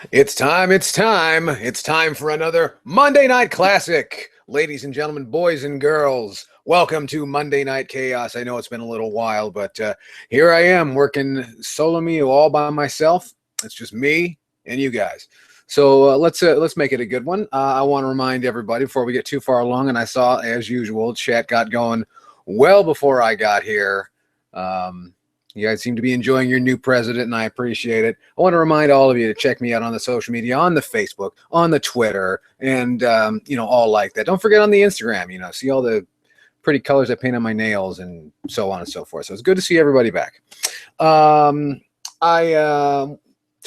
It's time, it's time. It's time for another Monday Night Classic. Ladies and gentlemen, boys and girls, welcome to Monday Night Chaos. I know it's been a little while, but here I am working solo me all by myself. It's just me and you guys. So let's make it a good one. I want to remind everybody before we get too far along, and I saw, as usual, chat got going well before I got here. You guys seem to be enjoying your new president, and I appreciate it. I want to remind all of you to check me out on the social media, on the Facebook, on the Twitter, and, all like that. Don't forget on the Instagram, see all the pretty colors I paint on my nails and so on and so forth. So it's good to see everybody back. So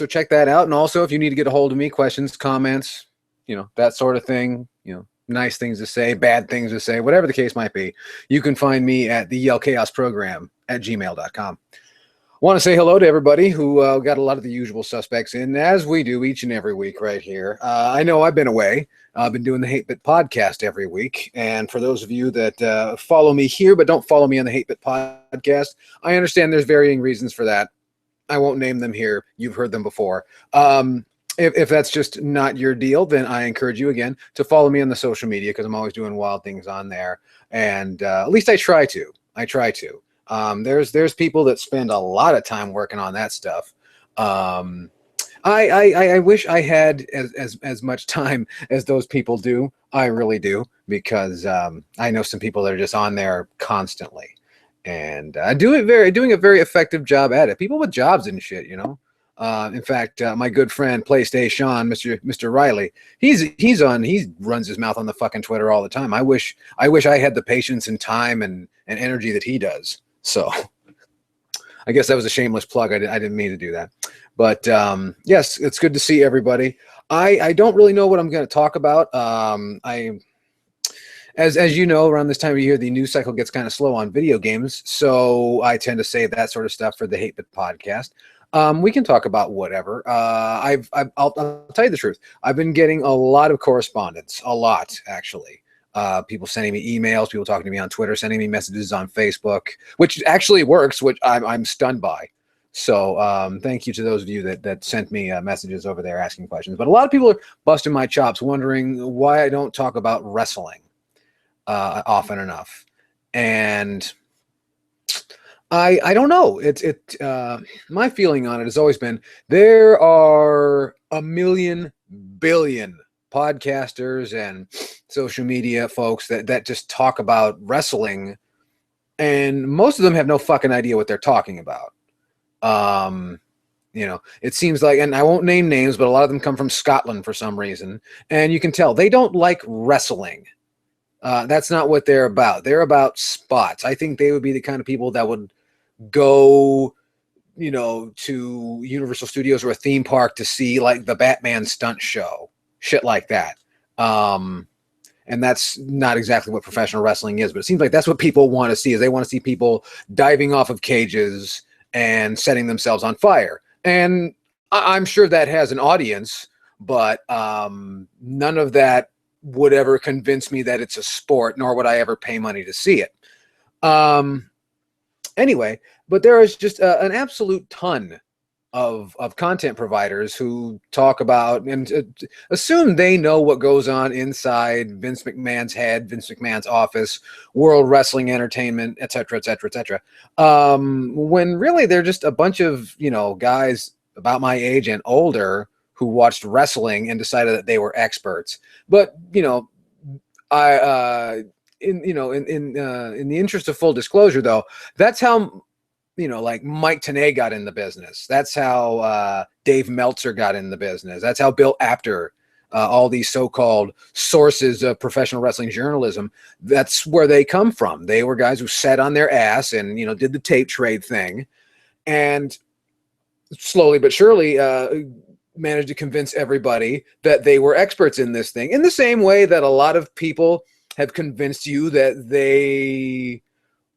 check that out. And also, if you need to get a hold of me, questions, comments, that sort of thing, nice things to say, bad things to say, whatever the case might be, you can find me at the Yell Chaos Program at gmail.com. Want to say hello to everybody who got a lot of the usual suspects in, as we do each and every week right here. I know I've been away. I've been doing the Hate Bit podcast every week. And for those of you that follow me here but don't follow me on the Hate Bit podcast, I understand there's varying reasons for that. I won't name them here. You've heard them before. If that's just not your deal, then I encourage you again to follow me on the social media because I'm always doing wild things on there. And at least I try to. There's people that spend a lot of time working on that stuff. I wish I had as much time as those people do. I really do, because I know some people that are just on there constantly, and doing a very effective job at it. People with jobs and shit, In fact, my good friend PlayStation, Mr. Riley, he runs his mouth on the fucking Twitter all the time. I wish I had the patience and time and energy that he does. So I guess that was a shameless plug. I didn't mean to do that. But yes, it's good to see everybody. I don't really know what I'm going to talk about. As you know, around this time of year, the news cycle gets kind of slow on video games. So I tend to save that sort of stuff for the Hate Bit podcast. We can talk about whatever. I'll tell you the truth. I've been getting a lot of correspondence, a lot, actually. People sending me emails, people talking to me on Twitter, sending me messages on Facebook, which actually works, which I'm stunned by. So thank you to those of you that sent me messages over there asking questions. But a lot of people are busting my chops, wondering why I don't talk about wrestling often enough. And I don't know. My feeling on it has always been there are a million billion podcasters and social media folks that just talk about wrestling, and most of them have no fucking idea what they're talking about. It seems like, and I won't name names, but a lot of them come from Scotland for some reason, and you can tell they don't like wrestling. That's not what they're about. They're about spots. I think they would be the kind of people that would go, to Universal Studios or a theme park to see like the Batman stunt show, shit like that. And that's not exactly what professional wrestling is, but it seems like that's what people want to see. Is they want to see people diving off of cages and setting themselves on fire. And I'm sure that has an audience, but none of that would ever convince me that it's a sport, nor would I ever pay money to see it. Anyway, but there is just an absolute ton of content providers who talk about and assume they know what goes on inside Vince McMahon's head, Vince McMahon's office, World Wrestling Entertainment, et cetera, et cetera, et cetera. When really they're just a bunch of, guys about my age and older who watched wrestling and decided that they were experts. But, I in the interest of full disclosure, though, that's how like Mike Tenay got in the business. That's how Dave Meltzer got in the business. That's how Bill Apter, all these so-called sources of professional wrestling journalism, that's where they come from. They were guys who sat on their ass and, did the tape trade thing, and slowly but surely managed to convince everybody that they were experts in this thing, in the same way that a lot of people have convinced you that they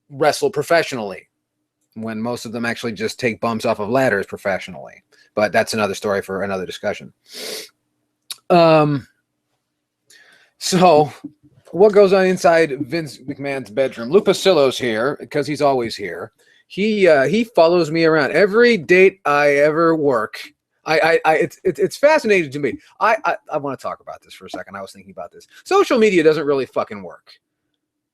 wrestle professionally, when most of them actually just take bumps off of ladders professionally. But that's another story for another discussion. So what goes on inside Vince McMahon's bedroom? Lou Pasillo's here because he's always here. He follows me around. Every date I ever work, It's fascinating to me. I want to talk about this for a second. I was thinking about this. Social media doesn't really fucking work.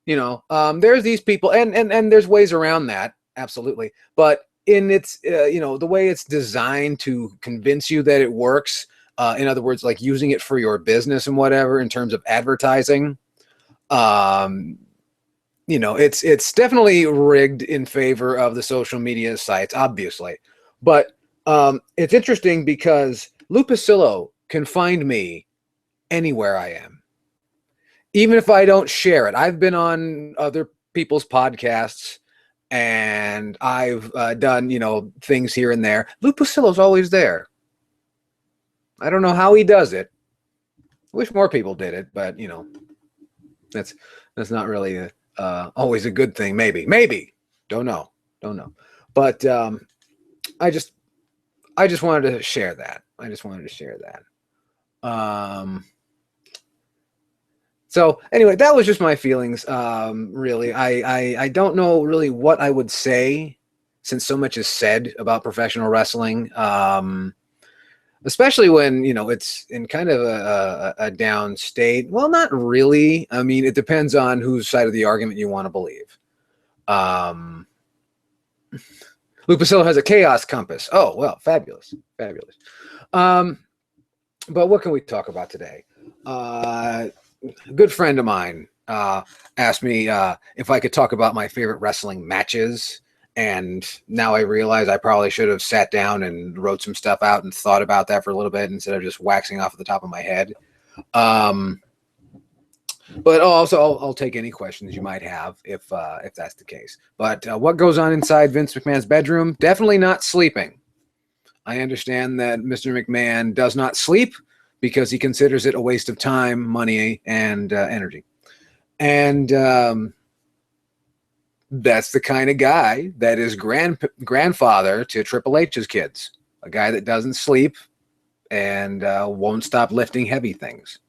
There's these people, and there's ways around that, absolutely. But in its, the way it's designed to convince you that it works. In other words, like using it for your business and whatever in terms of advertising. It's definitely rigged in favor of the social media sites, obviously. But it's interesting because Lupacillo can find me anywhere I am, even if I don't share it. I've been on other people's podcasts and I've done, things here and there. Lupacillo's always there. I don't know how he does it. I wish more people did it, but that's not really always a good thing. Maybe. Don't know. But I just wanted to share that. So anyway, that was just my feelings. Really, I don't know really what I would say since so much is said about professional wrestling. Especially when, it's in kind of a down state. Well, not really. I mean, it depends on whose side of the argument you want to believe. Lupacillo has a chaos compass. Oh, well, fabulous. But what can we talk about today? A good friend of mine asked me if I could talk about my favorite wrestling matches. And now I realize I probably should have sat down and wrote some stuff out and thought about that for a little bit instead of just waxing off at the top of my head. But also I'll take any questions you might have if that's the case. But what goes on inside Vince McMahon's bedroom? Definitely not sleeping. I understand that Mr. McMahon does not sleep because he considers it a waste of time, money, and energy. And that's the kind of guy that is grandfather to Triple H's kids. A guy that doesn't sleep and won't stop lifting heavy things.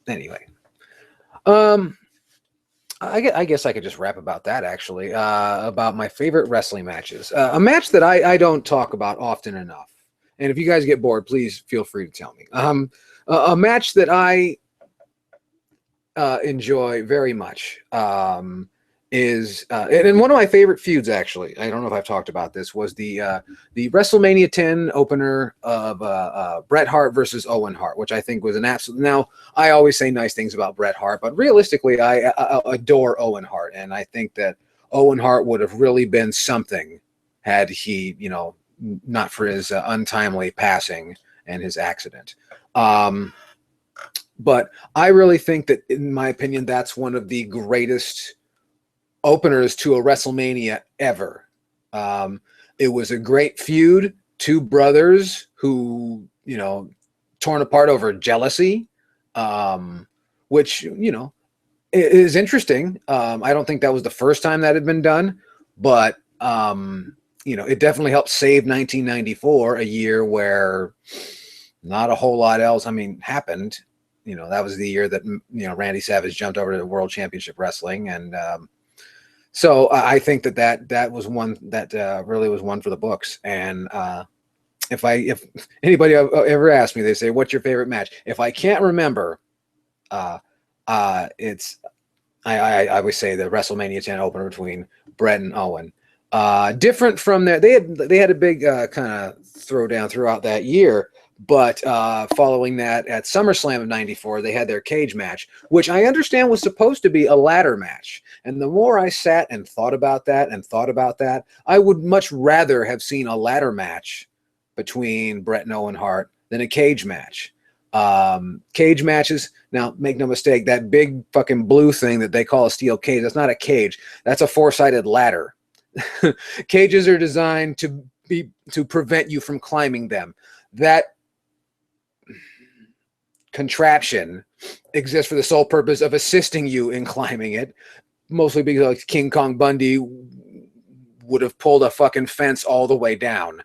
Anyway. I guess I could just rap about that, actually, about my favorite wrestling matches. A match that I don't talk about often enough. And if you guys get bored, please feel free to tell me. A match that I enjoy very much is and one of my favorite feuds, actually, I don't know if I've talked about this, was the WrestleMania 10 opener of Bret Hart versus Owen Hart, which I think was an absolute. Now, I always say nice things about Bret Hart, but realistically, I adore Owen Hart, and I think that Owen Hart would have really been something had he, not for his untimely passing and his accident. But I really think that, in my opinion, that's one of the greatest openers to a WrestleMania ever. It was a great feud. Two brothers who, torn apart over jealousy, which, is interesting. I don't think that was the first time that had been done, but, it definitely helped save 1994, a year where not a whole lot else, happened. That was the year that, Randy Savage jumped over to the World Championship Wrestling. And so I think that was one that really was one for the books. And if anybody ever asks me, they say, what's your favorite match? If I can't remember, it's, I would say the WrestleMania 10 opener between Bret and Owen. Different from that. They had a big kind of throwdown throughout that year. But following that, at SummerSlam of '94, they had their cage match, which I understand was supposed to be a ladder match. And the more I sat and thought about that, I would much rather have seen a ladder match between Bret and Owen Hart than a cage match. Cage matches, now make no mistake, that big fucking blue thing that they call a steel cage, that's not a cage. That's a four-sided ladder. Cages are designed to prevent you from climbing them. That contraption exists for the sole purpose of assisting you in climbing it, mostly because King Kong Bundy would have pulled a fucking fence all the way down.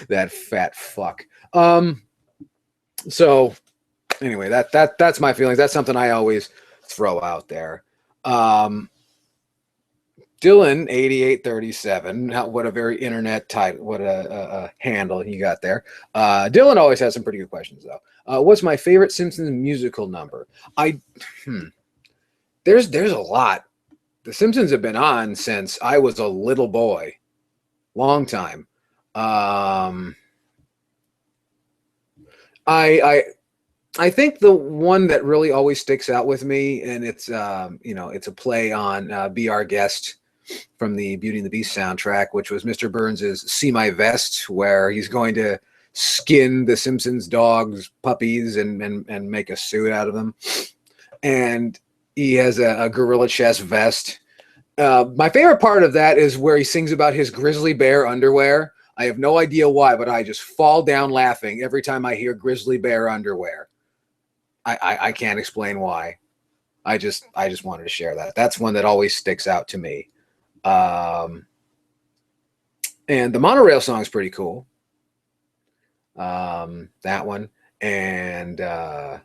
That fat fuck. So anyway, that's my feelings. That's something I always throw out there. Dylan 8837. What a very internet type. What a handle you got there. Dylan always has some pretty good questions though. What's my favorite Simpsons musical number? There's a lot. The Simpsons have been on since I was a little boy. Long time. I think the one that really always sticks out with me, and it's it's a play on Be Our Guest from the Beauty and the Beast soundtrack, which was Mr. Burns's See My Vest, where he's going to skin the Simpsons dogs, puppies, and make a suit out of them. And he has a gorilla chest vest. My favorite part of that is where he sings about his grizzly bear underwear. I have no idea why, but I just fall down laughing every time I hear grizzly bear underwear. I can't explain why. I just wanted to share that. That's one that always sticks out to me. And the monorail song is pretty cool. That one. And what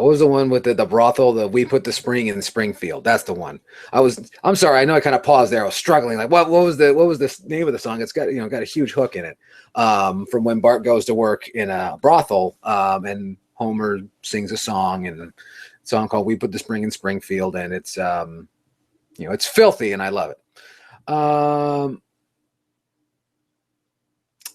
was the one with the brothel? We put the spring in Springfield. That's the one. I'm sorry. I know I kind of paused there. I was struggling. Like, what was the name of the song? It's got got a huge hook in it. From when Bart goes to work in a brothel, and Homer sings a song, and a song called "We Put the Spring in Springfield," and it's it's filthy, and I love it.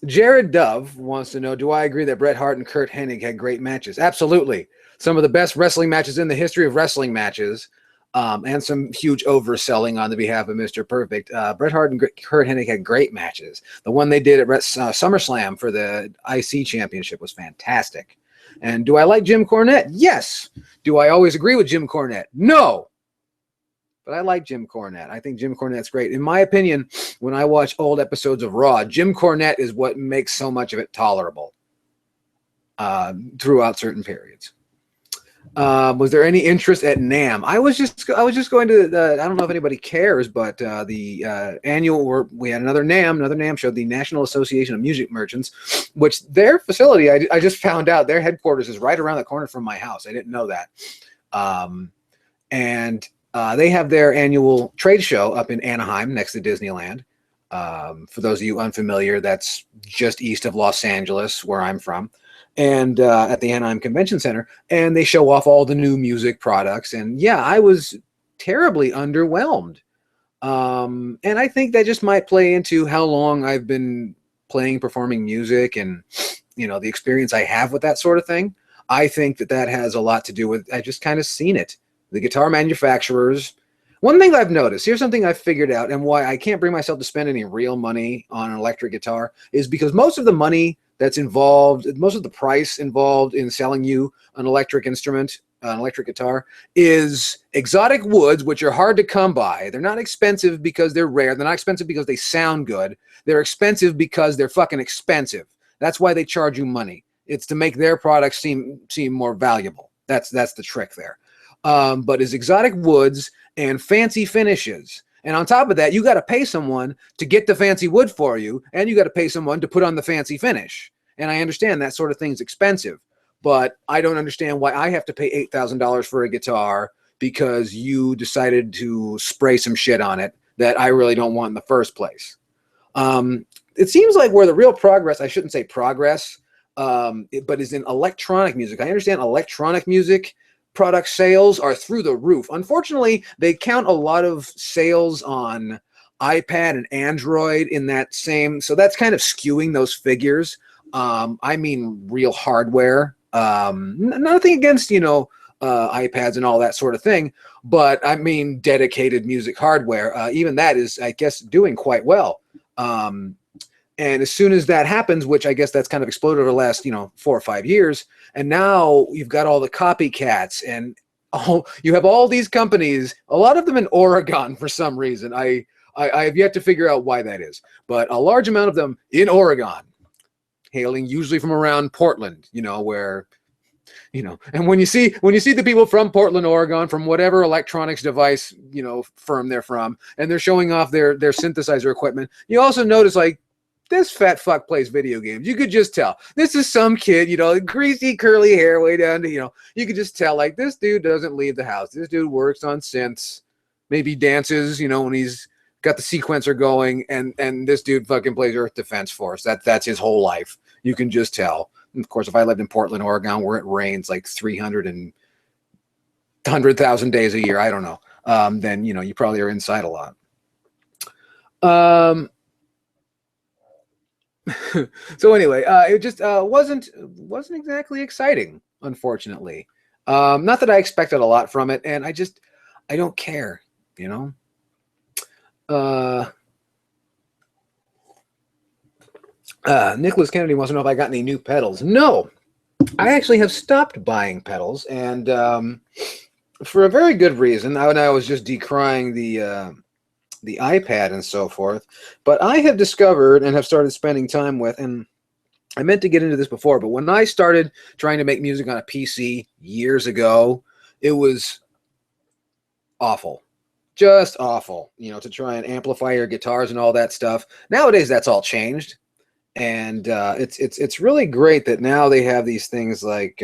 Jared Dove wants to know, do I agree that Bret Hart and Kurt Hennig had great matches? Absolutely. Some of the best wrestling matches in the history of wrestling matches, and some huge overselling on the behalf of Mr. Perfect. Bret Hart and Kurt Hennig had great matches. The one they did at SummerSlam for the IC Championship was fantastic. And do I like Jim Cornette? Yes. Do I always agree with Jim Cornette? No. But I like Jim Cornette. I think Jim Cornette's great. In my opinion, when I watch old episodes of Raw, Jim Cornette is what makes so much of it tolerable throughout certain periods. Was there any interest at NAMM? I was just going to I don't know if anybody cares, but the annual, we had another NAMM show, the National Association of Music Merchants, which their facility, I just found out their headquarters is right around the corner from my house. I didn't know that. And they have their annual trade show up in Anaheim next to Disneyland. For those of you unfamiliar, that's just east of Los Angeles, where I'm from. And at the Anaheim Convention Center, and they show off all the new music products. And yeah, I was terribly underwhelmed. And I think that just might play into how long I've been performing music, and the experience I have with that sort of thing. I think that has a lot to do with, I just kind of seen it. The guitar manufacturers. One thing I've noticed, here's something I've figured out, and why I can't bring myself to spend any real money on an electric guitar, is because most of the money that's involved, most of the price involved in selling you an electric instrument, an electric guitar, is exotic woods, which are hard to come by. They're not expensive because they're rare. They're not expensive because they sound good. They're expensive because they're fucking expensive. That's why they charge you money. It's to make their products seem more valuable. That's the trick there. But it's exotic woods and fancy finishes. And on top of that, you got to pay someone to get the fancy wood for you, and you got to pay someone to put on the fancy finish. And I understand that sort of thing's expensive, but I don't understand why I have to pay $8,000 for a guitar because you decided to spray some shit on it that I really don't want in the first place. It seems like where the real progress, I shouldn't say progress, but is in electronic music. I understand electronic music product sales are through the roof. Unfortunately, they count a lot of sales on iPad and Android in that same, so that's kind of skewing those figures. I mean real hardware. Nothing against, iPads and all that sort of thing, but I mean dedicated music hardware. Even that is, I guess, doing quite well. And as soon as that happens, which I guess that's kind of exploded over the last, 4 or 5 years, and now you've got all the copycats, and you have all these companies, a lot of them in Oregon for some reason. I have yet to figure out why that is, but a large amount of them in Oregon, hailing usually from around Portland, where, and when you see the people from Portland, Oregon, from whatever electronics device, firm they're from, and they're showing off their synthesizer equipment, you also notice, like, this fat fuck plays video games. You could just tell. This is some kid, you know, greasy, curly hair way down to, you know, you could just tell, like, this dude doesn't leave the house. This dude works on synths, maybe dances, you know, when he's got the sequencer going, and this dude fucking plays Earth Defense Force. That's his whole life. You can just tell. And of course, if I lived in Portland, Oregon, where it rains like 100,000 days a year, I don't know, then, you know, you probably are inside a lot. So anyway, it just wasn't exactly exciting, unfortunately. Not that I expected a lot from it, and I don't care, you know. Nicholas Kennedy wants to know if I got any new pedals. No, I actually have stopped buying pedals, and for a very good reason. I was just decrying the iPad and so forth, but I have discovered and have started spending time with, and I meant to get into this before, but when I started trying to make music on a PC years ago, it was awful. Just awful, you know, to try and amplify your guitars and all that stuff. Nowadays, that's all changed, and it's really great that now they have these things like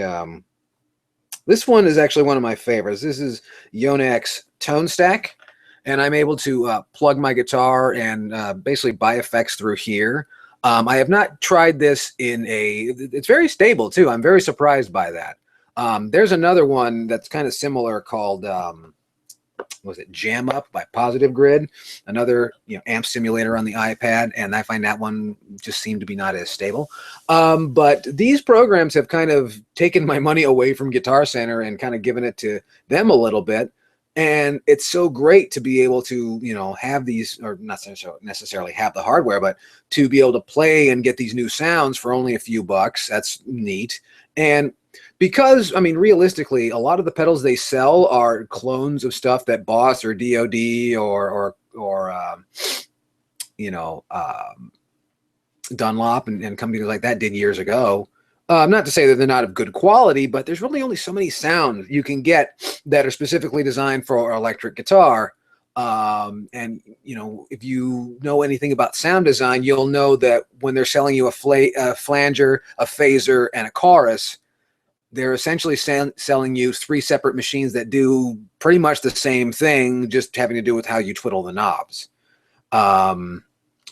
this one is actually one of my favorites. This is Yonak's Tone Stack, and I'm able to plug my guitar and basically buy effects through here. I have not tried this in it's very stable too. I'm very surprised by that. There's another one that's kind of similar called was it Jam Up by Positive Grid, another, you know, amp simulator on the iPad, and I find that one just seemed to be not as stable. But these programs have kind of taken my money away from Guitar Center and kind of given it to them a little bit. And it's so great to be able to, you know, have these, or not necessarily have the hardware, but to be able to play and get these new sounds for only a few bucks. That's neat. And because, I mean, realistically, a lot of the pedals they sell are clones of stuff that Boss or DoD or you know, Dunlop and companies like that did years ago. Not to say that they're not of good quality, but there's really only so many sounds you can get that are specifically designed for electric guitar. And, you know, if you know anything about sound design, you'll know that when they're selling you a flanger, a phaser, and a chorus, they're essentially selling you 3 separate machines that do pretty much the same thing, just having to do with how you twiddle the knobs.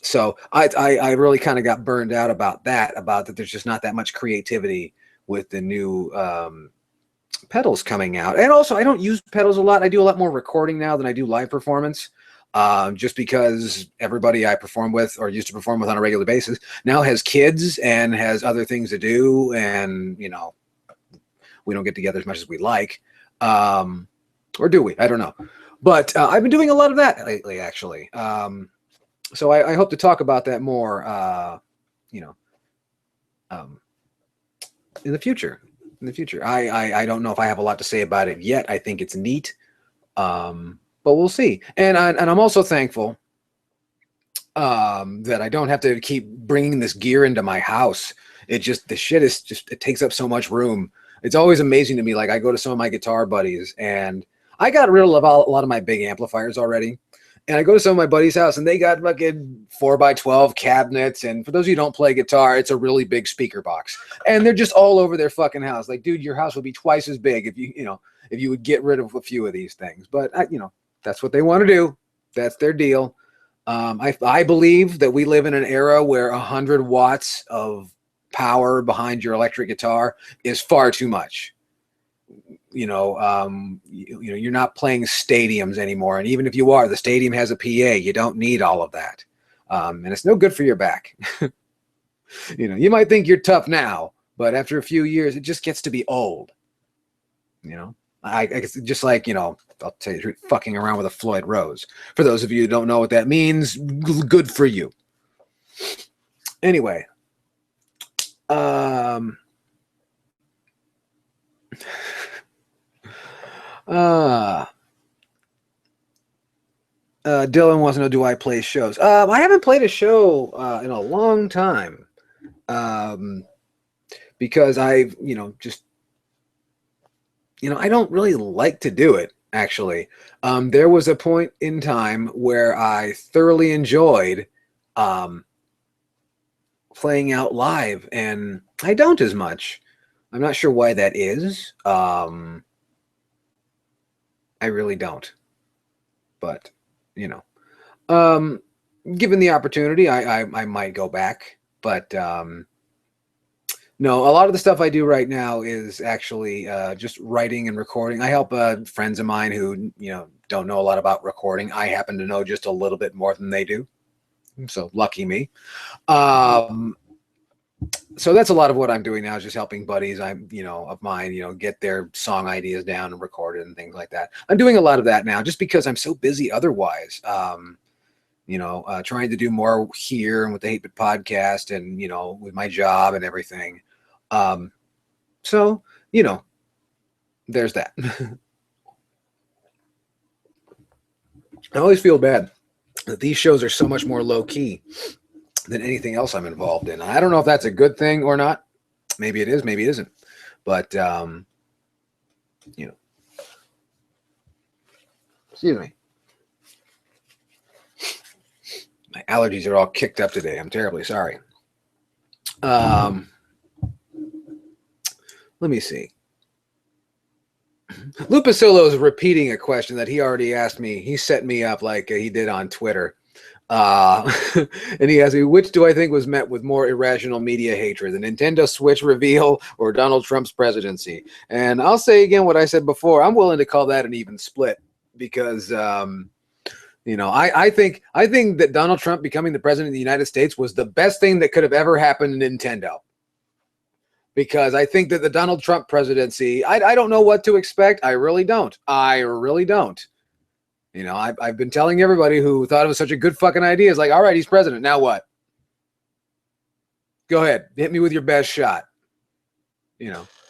So I really kind of got burned out about that there's just not that much creativity with the new pedals coming out. And also, I don't use pedals a lot. I do a lot more recording now than I do live performance, just because everybody I perform with or used to perform with on a regular basis now has kids and has other things to do, and, you know, we don't get together as much as we like. Or do we? I don't know. But I've been doing a lot of that lately, actually. So I hope to talk about that more, you know, in the future. I don't know if I have a lot to say about it yet. I think it's neat, but we'll see. And I'm also thankful that I don't have to keep bringing this gear into my house. The shit is just, it takes up so much room. It's always amazing to me. Like, I go to some of my guitar buddies, and I got rid of a lot of my big amplifiers already. And I go to some of my buddies' house, and they got fucking 4x12 cabinets. And for those of you who don't play guitar, it's a really big speaker box. And they're just all over their fucking house. Like, dude, your house would be twice as big if you would get rid of a few of these things. But you know, that's what they want to do. That's their deal. I believe that we live in an era where 100 watts of power behind your electric guitar is far too much. You know, you're not playing stadiums anymore. And even if you are, the stadium has a PA. You don't need all of that. And it's no good for your back. You know, you might think you're tough now, but after a few years, it just gets to be old. You know, I guess just like, you know, I'll tell you, fucking around with a Floyd Rose. For those of you who don't know what that means, good for you. Anyway, Dylan wants to know, do I play shows? I haven't played a show in a long time, because I don't really like to do it, actually. There was a point in time where I thoroughly enjoyed playing out live, and I don't as much. I'm not sure why that is. I really don't. But, you know, given the opportunity, I might go back. But no, a lot of the stuff I do right now is actually just writing and recording. I help friends of mine who, don't know a lot about recording. I happen to know just a little bit more than they do. So lucky me. So that's a lot of what I'm doing now, is just helping buddies of mine, get their song ideas down and record it and things like that. I'm doing a lot of that now just because I'm so busy otherwise. Trying to do more here and with the 8-Bit podcast and, with my job and everything. So, there's that. I always feel bad that these shows are so much more low key than anything else I'm involved in. I don't know if that's a good thing or not. Maybe it is, maybe it isn't. But, excuse me. My allergies are all kicked up today. I'm terribly sorry. Let me see. Lupacillo is repeating a question that he already asked me. He set me up like he did on Twitter. And he asked me, which do I think was met with more irrational media hatred, the Nintendo Switch reveal or Donald Trump's presidency? And I'll say again what I said before. I'm willing to call that an even split because, I think that Donald Trump becoming the president of the United States was the best thing that could have ever happened to Nintendo. Because I think that the Donald Trump presidency, I don't know what to expect. I really don't. I've been telling everybody who thought it was such a good fucking idea, is like, all right, he's president. Now what? Go ahead. Hit me with your best shot.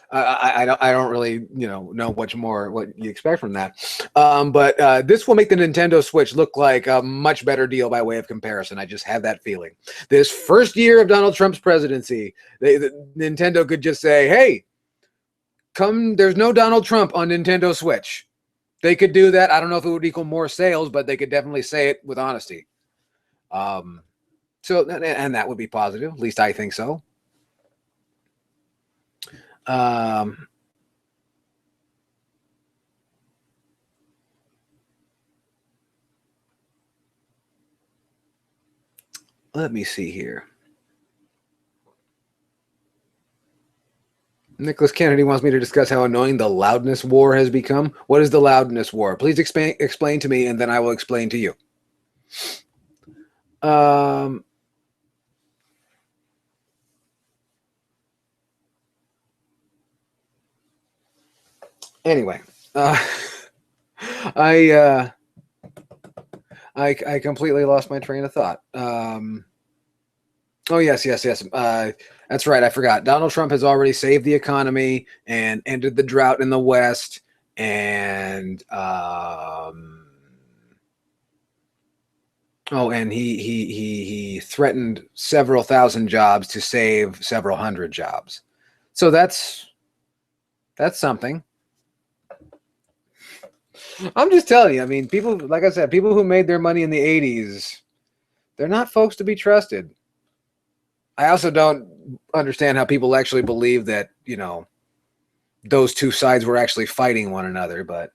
I don't really, know much more what you expect from that. But this will make the Nintendo Switch look like a much better deal by way of comparison. I just have that feeling. This first year of Donald Trump's presidency, Nintendo could just say, hey, there's no Donald Trump on Nintendo Switch. They could do that. I don't know if it would equal more sales, but they could definitely say it with honesty. And that would be positive. At least I think so. Let me see here. Nicholas Kennedy wants me to discuss how annoying the loudness war has become. What is the loudness war? Please explain to me, and then I will explain to you. Anyway, I completely lost my train of thought. Oh, yes. That's right. I forgot. Donald Trump has already saved the economy and ended the drought in the West. And, and he threatened several thousand jobs to save several hundred jobs. So that's something. I'm just telling you, I mean, people, like I said, people who made their money in the 80s, they're not folks to be trusted. I also don't understand how people actually believe that, those two sides were actually fighting one another. But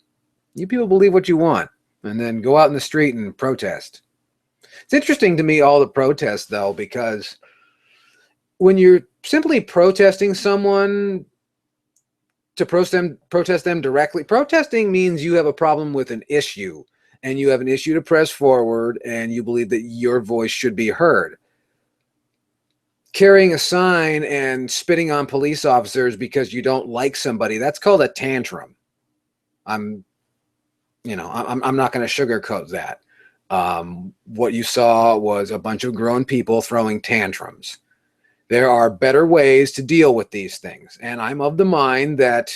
you people believe what you want and then go out in the street and protest. It's interesting to me, all the protests, though, because when you're simply protesting someone to protest them directly, protesting means you have a problem with an issue and you have an issue to press forward and you believe that your voice should be heard. Carrying a sign and spitting on police officers because you don't like somebody, that's called a tantrum. I'm not going to sugarcoat that. What you saw was a bunch of grown people throwing tantrums. There are better ways to deal with these things. And I'm of the mind that,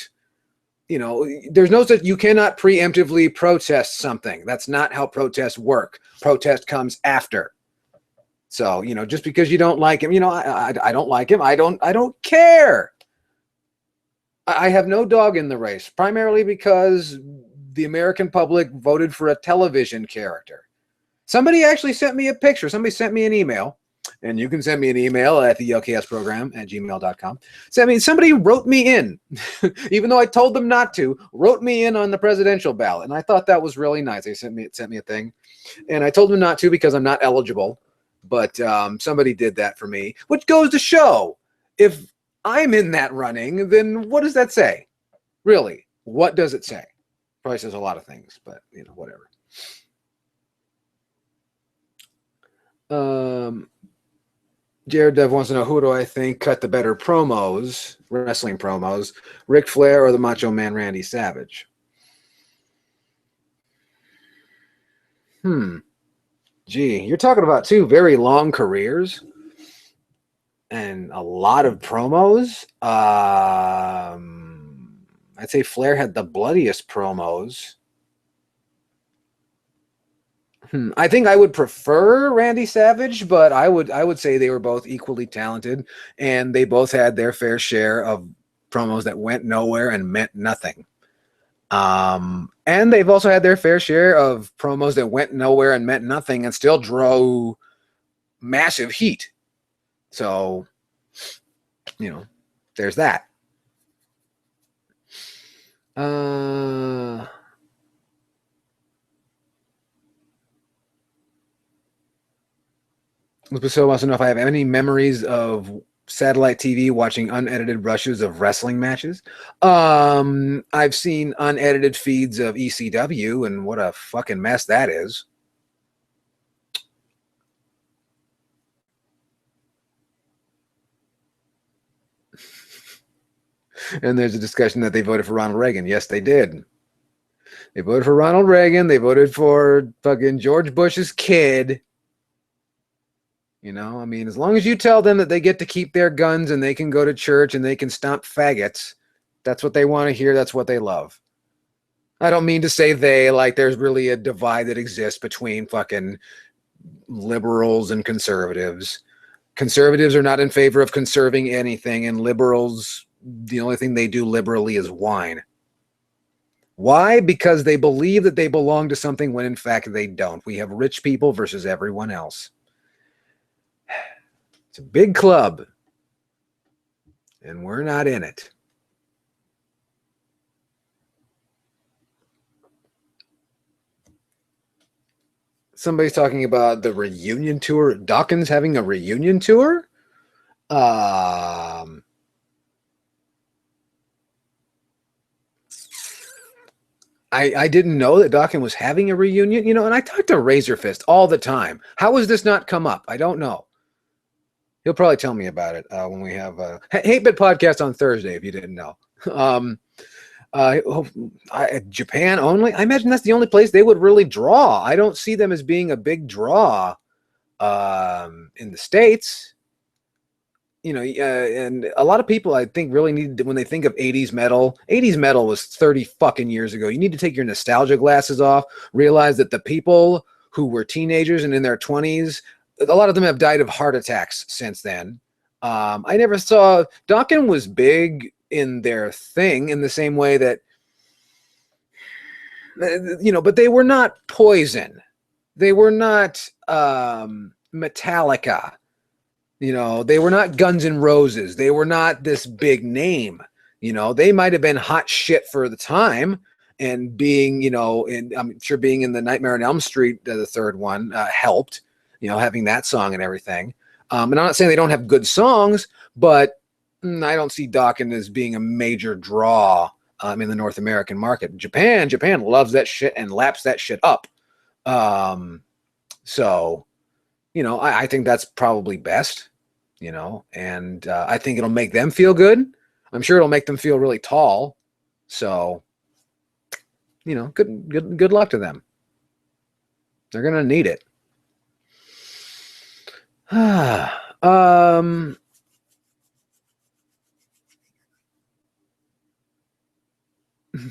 there's no such, you cannot preemptively protest something. That's not how protests work. Protest comes after. So, just because you don't like him, I don't like him. I don't care. I have no dog in the race, primarily because the American public voted for a television character. Somebody actually sent me a picture. Somebody sent me an email And you can send me an email at the lksprogram@gmail.com. Somebody wrote me in, even though I told them not to, wrote me in on the presidential ballot. And I thought that was really nice. They sent me a thing. And I told them not to because I'm not eligible. But somebody did that for me, which goes to show if I'm in that running, then what does that say? Really, what does it say? Probably says a lot of things, but whatever. Jared Dev wants to know, who do I think cut the better promos, wrestling promos, Ric Flair or the Macho Man Randy Savage? Gee, you're talking about two very long careers and a lot of promos. I'd say Flair had the bloodiest promos. I think I would prefer Randy Savage, but I would say they were both equally talented, and they both had their fair share of promos that went nowhere and meant nothing. And they've also had their fair share of promos that went nowhere and meant nothing and still drew massive heat. So, there's that. So wants to know if I have any memories of satellite TV watching unedited rushes of wrestling matches. I've seen unedited feeds of ECW, and what a fucking mess that is. And there's a discussion that they voted for Ronald Reagan. Yes, they did. They voted for Ronald Reagan. They voted for fucking George Bush's kid. As long as you tell them that they get to keep their guns and they can go to church and they can stomp faggots, that's what they want to hear. That's what they love. I don't mean to say there's really a divide that exists between fucking liberals and conservatives. Conservatives are not in favor of conserving anything, and liberals, the only thing they do liberally is whine. Why? Because they believe that they belong to something when in fact they don't. We have rich people versus everyone else. It's a big club, and we're not in it. Somebody's talking about the reunion tour. Dawkins having a reunion tour? I didn't know that Dokken was having a reunion, and I talk to Razorfist all the time. How has this not come up? I don't know. He'll probably tell me about it when we have a Hate Bit podcast on Thursday, if you didn't know. Japan only? I imagine that's the only place they would really draw. I don't see them as being a big draw in the States. And a lot of people, I think, really need to, when they think of 80s metal was 30 fucking years ago. You need to take your nostalgia glasses off, realize that the people who were teenagers and in their 20s, a lot of them have died of heart attacks since then. I never saw Dokken was big in their thing in the same way that, but they were not Poison. They were not Metallica. They were not Guns N' Roses. They were not this big name. They might have been hot shit for the time, and being, I'm sure being in the Nightmare on Elm Street, the third one, helped, having that song and everything. And I'm not saying they don't have good songs, but I don't see Dokken as being a major draw in the North American market. Japan loves that shit and laps that shit up. So, I think that's probably best, and I think it'll make them feel good. I'm sure it'll make them feel really tall. So, good luck to them. They're going to need it.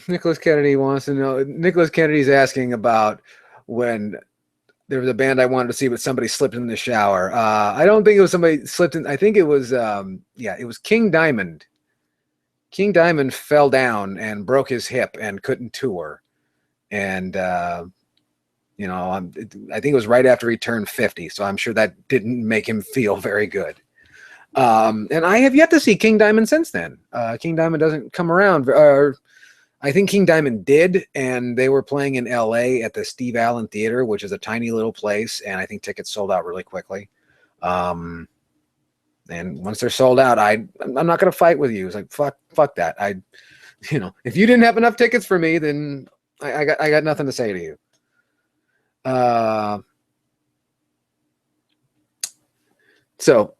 Nicholas Kennedy wants to know. Nicholas Kennedy's asking about when there was a band I wanted to see, but somebody slipped in the shower. I don't think it was somebody slipped in. I think it was, it was King Diamond. King Diamond fell down and broke his hip and couldn't tour. And I think it was right after he turned 50, so I'm sure that didn't make him feel very good. And I have yet to see King Diamond since then. King Diamond doesn't come around. I think King Diamond did, and they were playing in LA at the Steve Allen Theater, which is a tiny little place, and I think tickets sold out really quickly. And once they're sold out, I'm not going to fight with you. It's like, fuck that. If you didn't have enough tickets for me, then I got nothing to say to you. So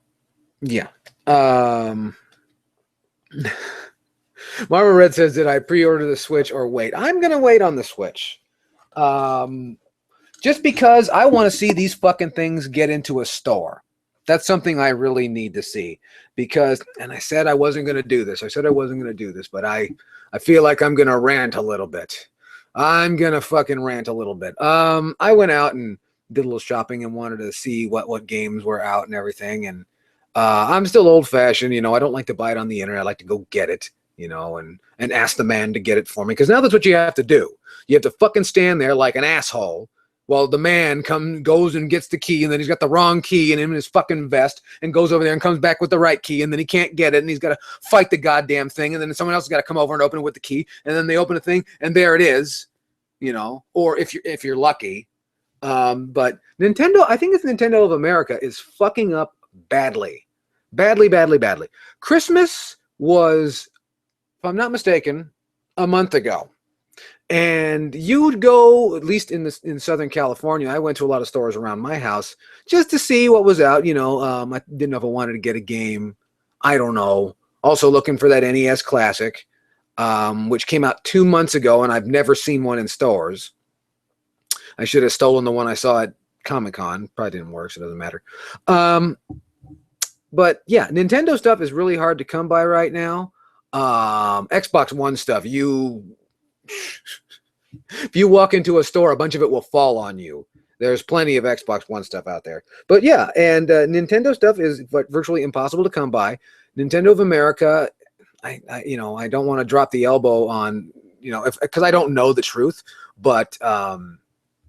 yeah. Marvel Red says, did I pre-order the Switch or wait? I'm going to wait on the Switch. Just because I want to see these fucking things get into a store. That's something I really need to see. And I said I wasn't going to do this. But I feel like I'm going to rant a little bit. I'm going to fucking rant a little bit. I went out and did a little shopping and wanted to see what games were out and everything. And I'm still old-fashioned. I don't like to buy it on the internet. I like to go get it. And ask the man to get it for me. Because now that's what you have to do. You have to fucking stand there like an asshole while the man goes and gets the key, and then he's got the wrong key in his fucking vest and goes over there and comes back with the right key, and then he can't get it, and he's got to fight the goddamn thing, and then someone else has got to come over and open it with the key, and then they open the thing, and there it is, or if you're lucky. But Nintendo, I think it's Nintendo of America, is fucking up badly. Badly. Christmas was, if I'm not mistaken, a month ago. And you would go, at least in Southern California, I went to a lot of stores around my house just to see what was out. I didn't know if I wanted to get a game. I don't know. Also looking for that NES Classic, which came out 2 months ago, and I've never seen one in stores. I should have stolen the one I saw at Comic-Con. Probably didn't work, so it doesn't matter. But yeah, Nintendo stuff is really hard to come by right now. Xbox One stuff, if you walk into a store, a bunch of it will fall on you. There's plenty of Xbox One stuff out there. But yeah, and Nintendo stuff is virtually impossible to come by. Nintendo of America, I don't want to drop the elbow on, because I don't know the truth. But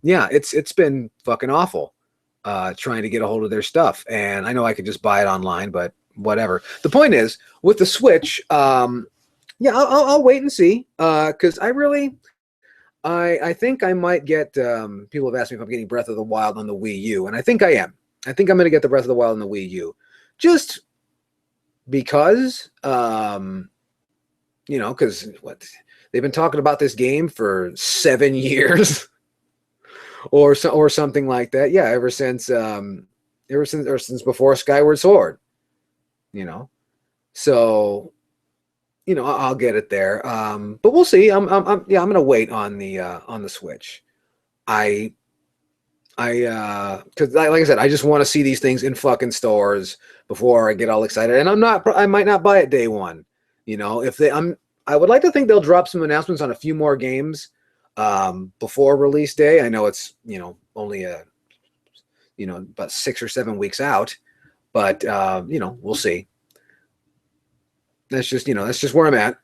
yeah, it's been fucking awful trying to get a hold of their stuff. And I know I could just buy it online, but whatever. The point is, with the Switch, yeah, I'll wait and see, because I think I might get, people have asked me if I'm getting Breath of the Wild on the Wii U, and I think I am. I think I'm going to get the Breath of the Wild on the Wii U. Just because, because they've been talking about this game for 7 years or something like that. Yeah, ever since before Skyward Sword, So I'll get it there. But we'll see. I'm gonna wait on the Switch. Because like I said, I just want to see these things in fucking stores before I get all excited. And I might not buy it day one. I would like to think they'll drop some announcements on a few more games before release day. I know it's only about 6 or 7 weeks out, but we'll see. That's just where I'm at.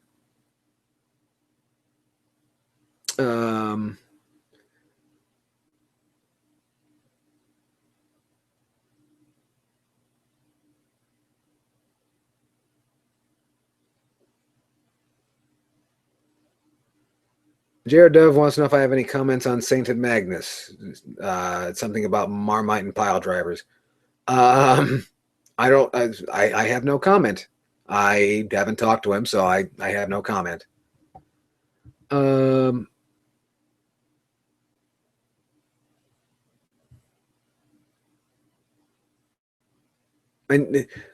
Jared Dove wants to know if I have any comments on Sainted Magnus. Something about Marmite and pile drivers. I don't. I have no comment. I haven't talked to him, so I have no comment. And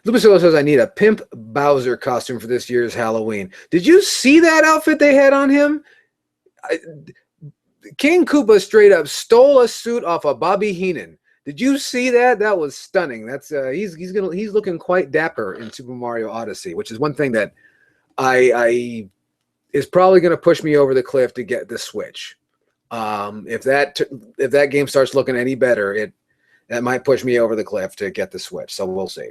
Lupicillo says I need a Pimp Bowser costume for this year's Halloween. Did you see that outfit they had on him? King Koopa straight up stole a suit off of Bobby Heenan. Did you see that? That was stunning. That's he's looking quite dapper in Super Mario Odyssey, which is one thing that I is probably going to push me over the cliff to get the Switch. If that game starts looking any better, that might push me over the cliff to get the Switch. So we'll see.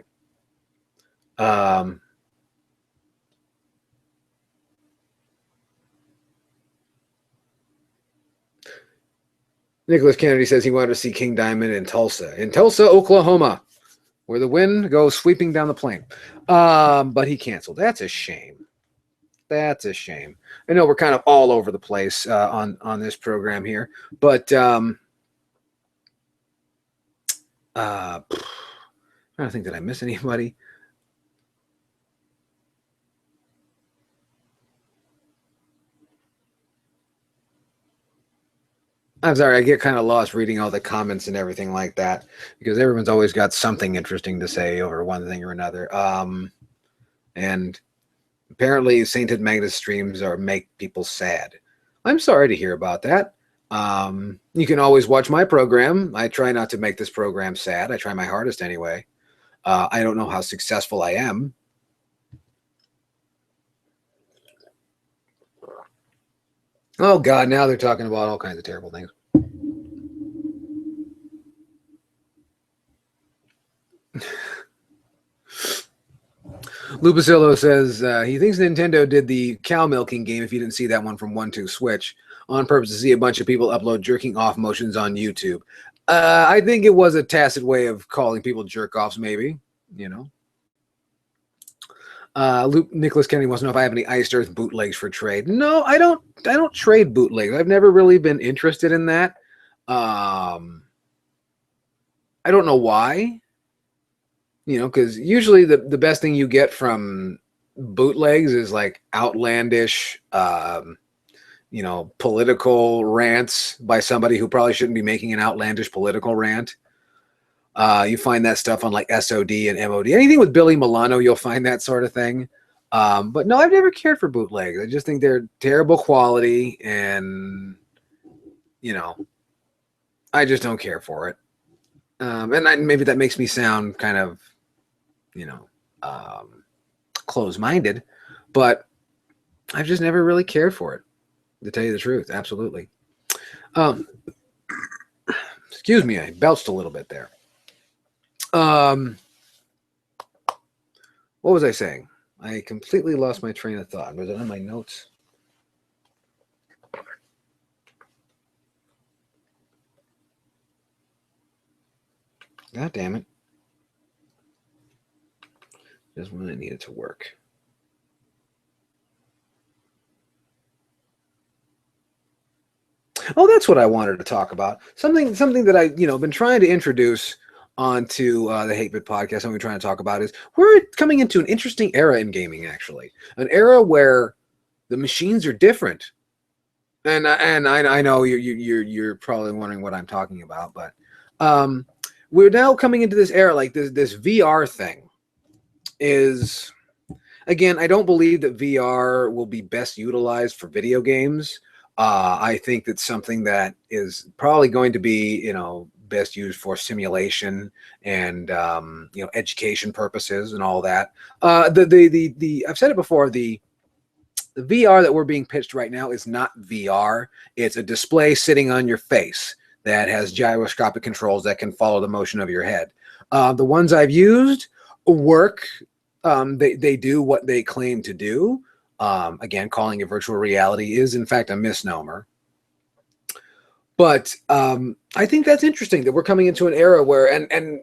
Nicholas Kennedy says he wanted to see King Diamond in Tulsa, Oklahoma, where the wind goes sweeping down the plain. But he canceled. That's a shame. That's a shame. I know we're kind of all over the place on this program here, but I don't think that I miss anybody. I'm sorry, I get kind of lost reading all the comments and everything like that because everyone's always got something interesting to say over one thing or another. And apparently, Sainted Magnus streams make people sad. I'm sorry to hear about that. You can always watch my program. I try not to make this program sad. I try my hardest anyway. I don't know how successful I am. Oh, God, now they're talking about all kinds of terrible things. Lupacillo says he thinks Nintendo did the cow milking game, if you didn't see that one from 1-2 Switch, on purpose to see a bunch of people upload jerking off motions on YouTube. I think it was a tacit way of calling people jerk-offs, maybe, you know. Nicholas Kennedy wants to know if I have any Iced Earth bootlegs for trade. No, I don't trade bootlegs. I've never really been interested in that. I don't know why. You know, because usually the best thing you get from bootlegs is like outlandish, you know, political rants by somebody who probably shouldn't be making an outlandish political rant. You find that stuff on like SOD and MOD. Anything with Billy Milano, you'll find that sort of thing. But no, I've never cared for bootlegs. I just think they're terrible quality, and you know, I just don't care for it. Maybe that makes me sound kind of, you know, close-minded, but I've just never really cared for it, to tell you the truth. Absolutely. Excuse me, I belched a little bit there. What was I saying? I completely lost my train of thought. Was it on my notes? God damn it. Just when I needed to work. Oh, that's what I wanted to talk about. Something that I, been trying to introduce onto the Hate Bit podcast. Something we're trying to talk about is we're coming into an interesting era in gaming, actually. An era where the machines are different. And I know you're probably wondering what I'm talking about, but we're now coming into this era, like this VR thing is, again, I don't believe that VR will be best utilized for video games. I think that's something that is probably going to be, best used for simulation and education purposes and all that. I've said it before, the VR that we're being pitched right now is not VR. It's a display sitting on your face that has gyroscopic controls that can follow the motion of your head. The ones I've used work. They do what they claim to do. Again, calling it virtual reality is, in fact, a misnomer. But I think that's interesting that we're coming into an era where, and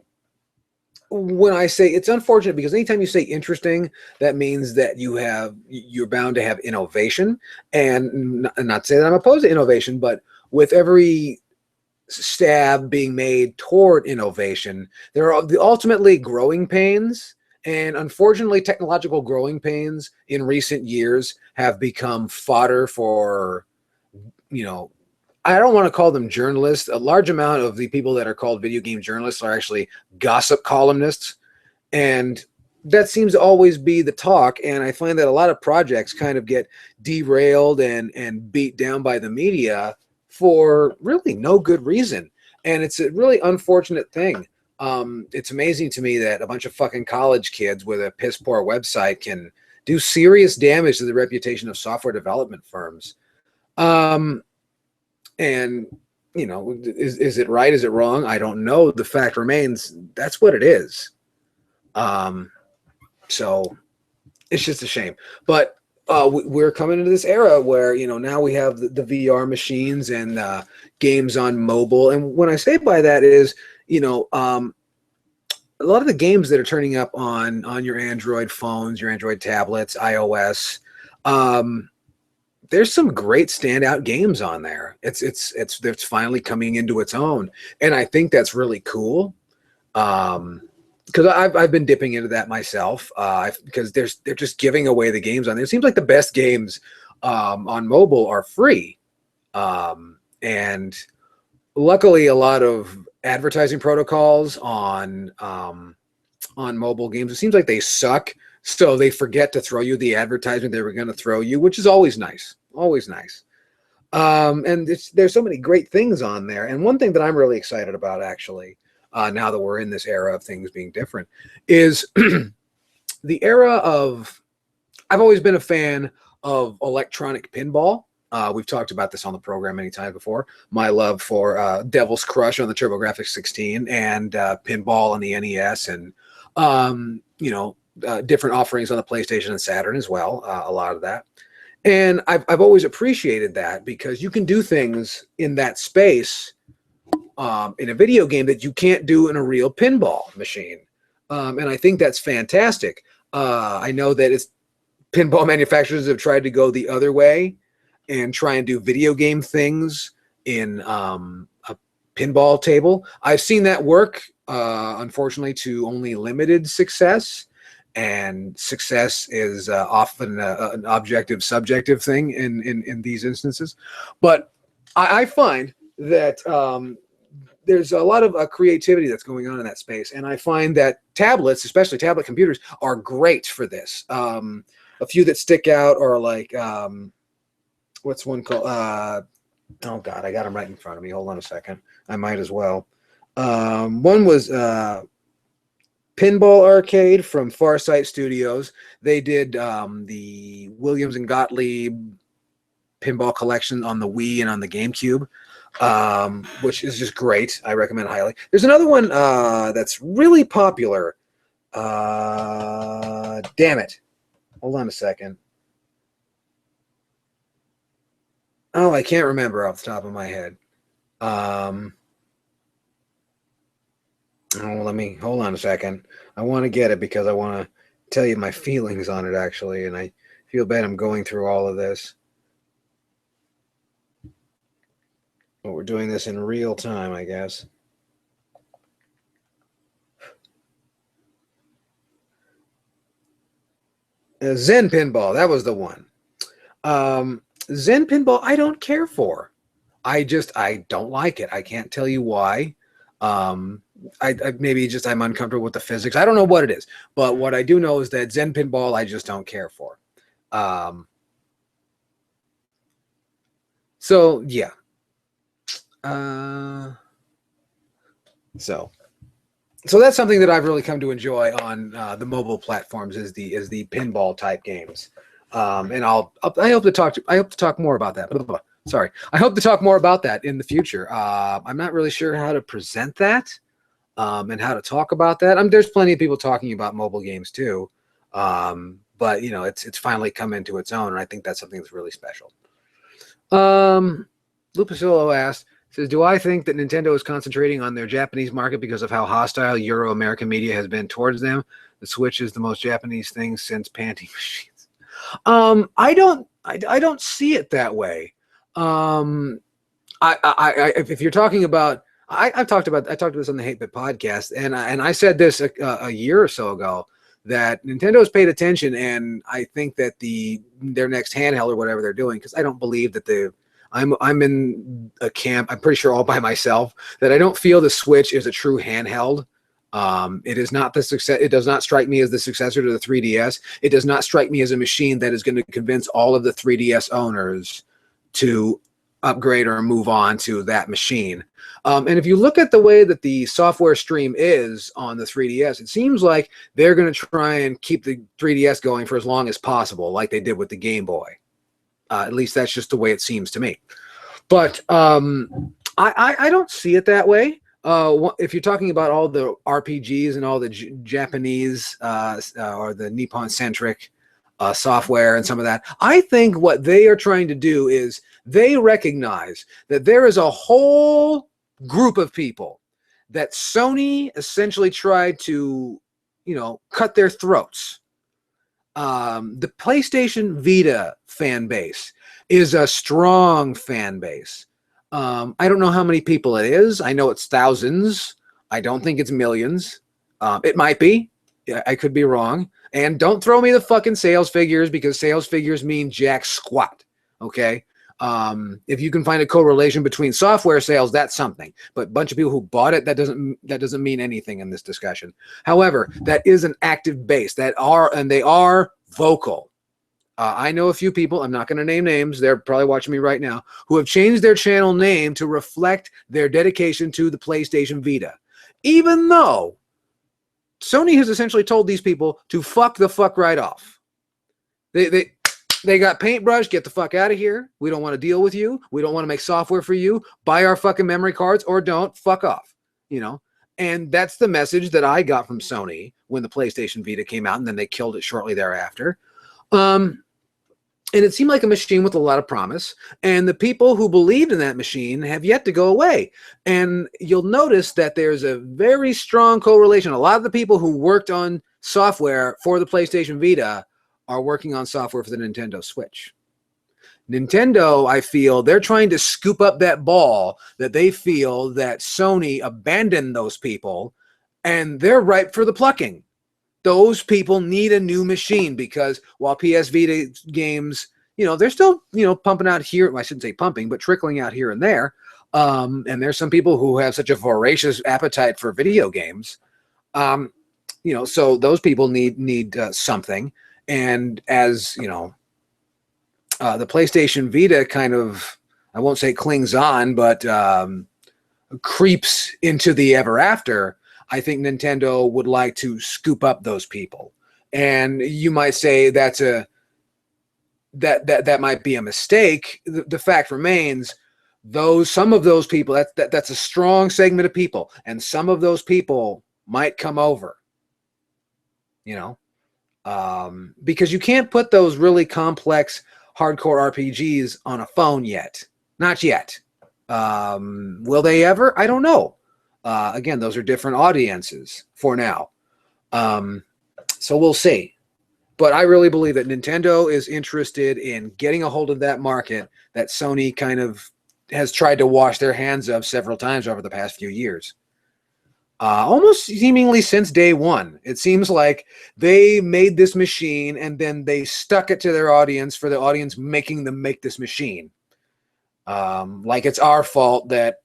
when I say it's unfortunate, because anytime you say interesting, that means that you're bound to have innovation. And not to say that I'm opposed to innovation, but with every stab being made toward innovation, there are ultimately growing pains. And unfortunately, technological growing pains in recent years have become fodder for, I don't want to call them journalists. A large amount of the people that are called video game journalists are actually gossip columnists. And that seems to always be the talk. And I find that a lot of projects kind of get derailed and beat down by the media for really no good reason. And it's a really unfortunate thing. It's amazing to me that a bunch of fucking college kids with a piss poor website can do serious damage to the reputation of software development firms. And is it right? Is it wrong? I don't know. The fact remains, that's what it is. So it's just a shame. But we're coming into this era where, now we have the VR machines and games on mobile. And what I say by that is, a lot of the games that are turning up on your Android phones, your Android tablets, iOS, there's some great standout games on there. It's finally coming into its own, and I think that's really cool. Because I've been dipping into that myself. Because they're just giving away the games on there. It seems like the best games on mobile are free, and luckily a lot of advertising protocols on mobile games, it seems like they suck, so they forget to throw you the advertisement they were going to throw you, which is always nice. And there's so many great things on there. And one thing that I'm really excited about, actually, now that we're in this era of things being different, is the era of, I've always been a fan of electronic pinball. We've talked about this on the program many times before. My love for Devil's Crush on the TurboGrafx 16 and pinball on the NES, and different offerings on the PlayStation and Saturn as well. A lot of that, and I've always appreciated that, because you can do things in that space in a video game that you can't do in a real pinball machine, and I think that's fantastic. I know that pinball manufacturers have tried to go the other way and try and do video game things in a pinball table. I've seen that work, unfortunately, to only limited success. And success is often an objective, subjective thing in these instances. But I find that there's a lot of creativity that's going on in that space. And I find that tablets, especially tablet computers, are great for this. A few that stick out are like... what's one called? Oh God, I got them right in front of me. Hold on a second. I might as well. One was Pinball Arcade from Farsight Studios. They did the Williams and Gottlieb pinball collection on the Wii and on the GameCube, which is just great. I recommend highly. There's another one that's really popular. Damn it. Hold on a second. Oh, I can't remember off the top of my head. Let me hold on a second. I want to get it because I want to tell you my feelings on it, actually, and I feel bad I'm going through all of this. But we're doing this in real time, I guess. Zen Pinball, that was the one. Zen Pinball, I don't care for. I don't like it. I can't tell you why. Maybe just I'm uncomfortable with the physics. I don't know what it is, but what I do know is that Zen Pinball, I just don't care for. So yeah. So that's something that I've really come to enjoy on the mobile platforms, is the pinball type games. And I hope to talk more about that. Sorry. I hope to talk more about that in the future. I'm not really sure how to present that, and how to talk about that. There's plenty of people talking about mobile games too. But it's finally come into its own, and I think that's something that's really special. Lupacillo says, do I think that Nintendo is concentrating on their Japanese market because of how hostile Euro-American media has been towards them? The Switch is the most Japanese thing since panty machines. I don't see it that way. If you're talking about, I talked about this on the 8-Bit podcast, and I said this a year or so ago, that Nintendo's paid attention, and I think that their next handheld or whatever they're doing, because I don't believe that I'm in a camp, I'm pretty sure all by myself, that I don't feel the Switch is a true handheld. It is not the success. It does not strike me as the successor to the 3DS. It does not strike me as a machine that is going to convince all of the 3DS owners to upgrade or move on to that machine. And if you look at the way that the software stream is on the 3DS, it seems like they're going to try and keep the 3DS going for as long as possible, like they did with the Game Boy. At least that's just the way it seems to me. But I don't see it that way. If you're talking about all the RPGs and all the Japanese or the Nippon-centric software and some of that. I think what they are trying to do is they recognize that there is a whole group of people that Sony essentially tried to, cut their throats. The PlayStation Vita fan base is a strong fan base. I don't know how many people it is. I know it's thousands. I don't think it's millions. It might be. I could be wrong. And don't throw me the fucking sales figures, because sales figures mean jack squat. Okay. If you can find a correlation between software sales, that's something. But a bunch of people who bought it, that doesn't mean anything in this discussion. However, that is an active base they are vocal. I know a few people, I'm not going to name names, they're probably watching me right now, who have changed their channel name to reflect their dedication to the PlayStation Vita. Even though Sony has essentially told these people to fuck the fuck right off. They got paintbrush, get the fuck out of here. We don't want to deal with you. We don't want to make software for you. Buy our fucking memory cards or don't. Fuck off. And that's the message that I got from Sony when the PlayStation Vita came out, and then they killed it shortly thereafter. And it seemed like a machine with a lot of promise. And the people who believed in that machine have yet to go away. And you'll notice that there's a very strong correlation. A lot of the people who worked on software for the PlayStation Vita are working on software for the Nintendo Switch. Nintendo, I feel, they're trying to scoop up that ball that they feel that Sony abandoned those people, and they're ripe for the plucking. Those people need a new machine, because while PS Vita games, they're still, pumping out here. Well, I shouldn't say pumping, but trickling out here and there. And there's some people who have such a voracious appetite for video games. So those people need something. And as, the PlayStation Vita kind of, I won't say clings on, but creeps into the ever after, I think Nintendo would like to scoop up those people. And you might say that might be a mistake. The fact remains, some of those people, that's a strong segment of people, and some of those people might come over. Because you can't put those really complex hardcore RPGs on a phone yet. Not yet. Will they ever? I don't know. Again, those are different audiences for now. So we'll see. But I really believe that Nintendo is interested in getting a hold of that market that Sony kind of has tried to wash their hands of several times over the past few years. Almost seemingly since day one. It seems like they made this machine and then they stuck it to their audience for the audience making them make this machine. Like it's our fault that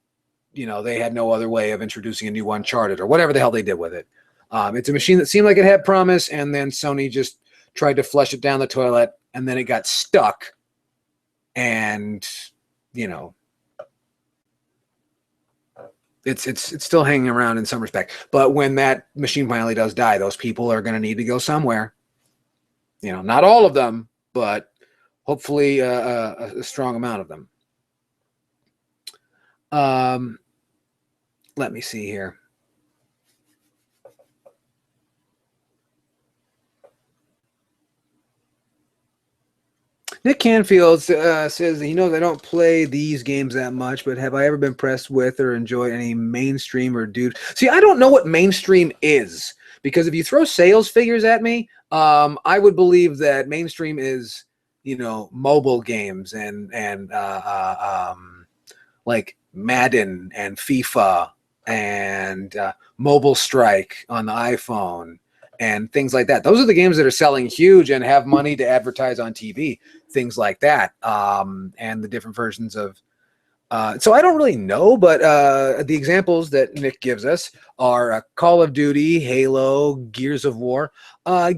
they had no other way of introducing a new Uncharted or whatever the hell they did with it. It's a machine that seemed like it had promise, and then Sony just tried to flush it down the toilet, and then it got stuck. And, it's still hanging around in some respect. But when that machine finally does die, those people are going to need to go somewhere. Not all of them, but hopefully a strong amount of them. Let me see here. Nick Canfield says he knows I don't play these games that much, but have I ever been impressed with or enjoyed any mainstream or dude? See, I don't know what mainstream is, because if you throw sales figures at me, I would believe that mainstream is, mobile games and like Madden and FIFA and Mobile Strike on the iPhone and things like that. Those are the games that are selling huge and have money to advertise on TV, things like that. And the different versions of, so I don't really know, but the examples that Nick gives us are Call of Duty, Halo, Gears of War.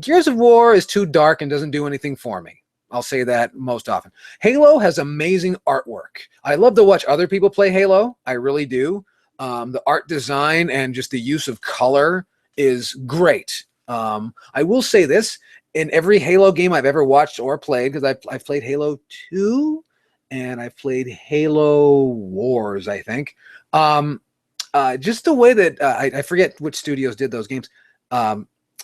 Gears of War is too dark and doesn't do anything for me. I'll say that most often. Halo has amazing artwork. I love to watch other people play Halo. I really do. The art design and just the use of color is great. I will say this, in every Halo game I've ever watched or played, because I've played Halo 2 and I've played Halo Wars, I think. Just the way that I forget which studios did those games.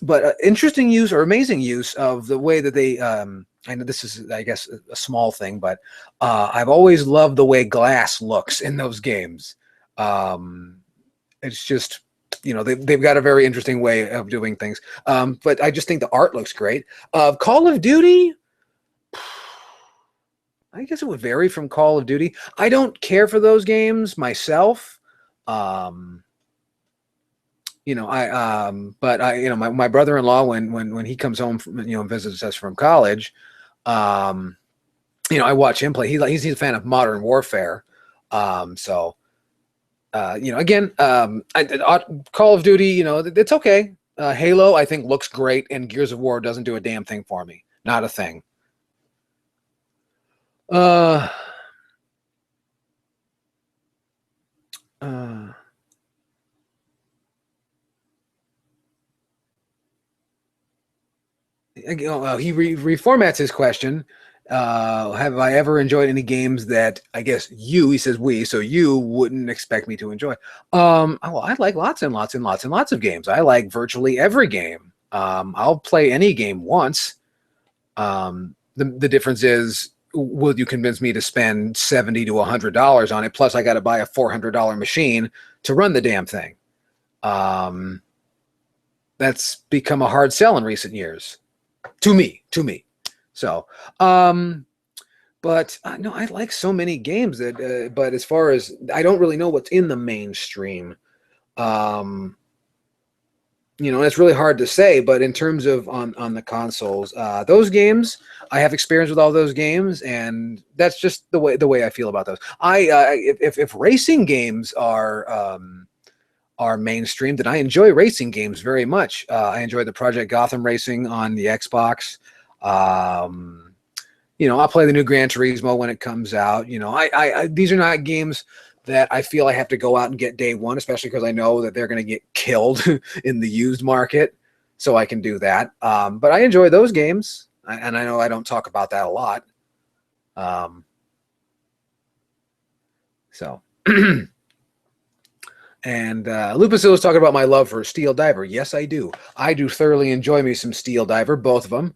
but interesting use or amazing use of the way that they. I know this is, I guess, a small thing, but I've always loved the way glass looks in those games. It's just, they've got a very interesting way of doing things. But I just think the art looks great. Call of Duty, I guess it would vary from Call of Duty. I don't care for those games myself. But my brother-in-law, when he comes home from, and visits us from college, I watch him play. He's a fan of Modern Warfare. Again, Call of Duty, it's okay. Halo, I think, looks great, and Gears of War doesn't do a damn thing for me. Not a thing. He reformats his question. Have I ever enjoyed any games that, I guess he says we, so you wouldn't expect me to enjoy? I like lots and lots and lots and lots of games. I like virtually every game. I'll play any game once. The difference is, will you convince me to spend $70 to $100 on it? Plus, I got to buy a $400 machine to run the damn thing. That's become a hard sell in recent years. To me. So, but no, I like so many games that, but as far as, I don't really know what's in the mainstream. It's really hard to say, but in terms of on the consoles, those games, I have experience with all those games, and that's just the way I feel about those. If racing games are mainstream, then I enjoy racing games very much. I enjoy the Project Gotham racing on the Xbox. I'll play the new Gran Turismo when it comes out. These are not games that I feel I have to go out and get day one, especially because I know that they're going to get killed in the used market. So I can do that. But I enjoy those games, and I know I don't talk about that a lot. And Lupus was talking about my love for Steel Diver. Yes, I do. I do thoroughly enjoy me some Steel Diver, both of them.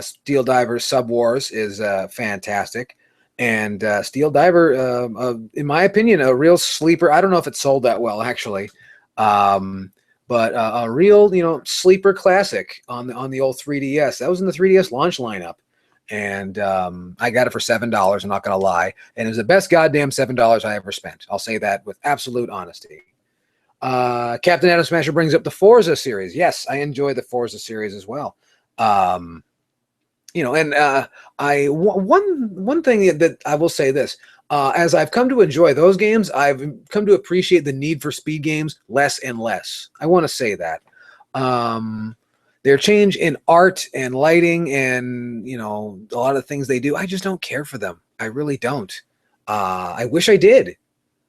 Steel Diver Sub Wars is fantastic. And Steel Diver, in my opinion, a real sleeper. I don't know if it sold that well, actually. But a real, sleeper classic on the old 3DS. That was in the 3DS launch lineup. And I got it for $7, I'm not going to lie. And it was the best goddamn $7 I ever spent. I'll say that with absolute honesty. Captain Atom Smasher brings up the Forza series. Yes, I enjoy the Forza series as well. One thing that I will say this, as I've come to enjoy those games, I've come to appreciate the Need for Speed games less and less. I want to say that. Their change in art and lighting and, a lot of things they do, I just don't care for them. I really don't. I wish I did,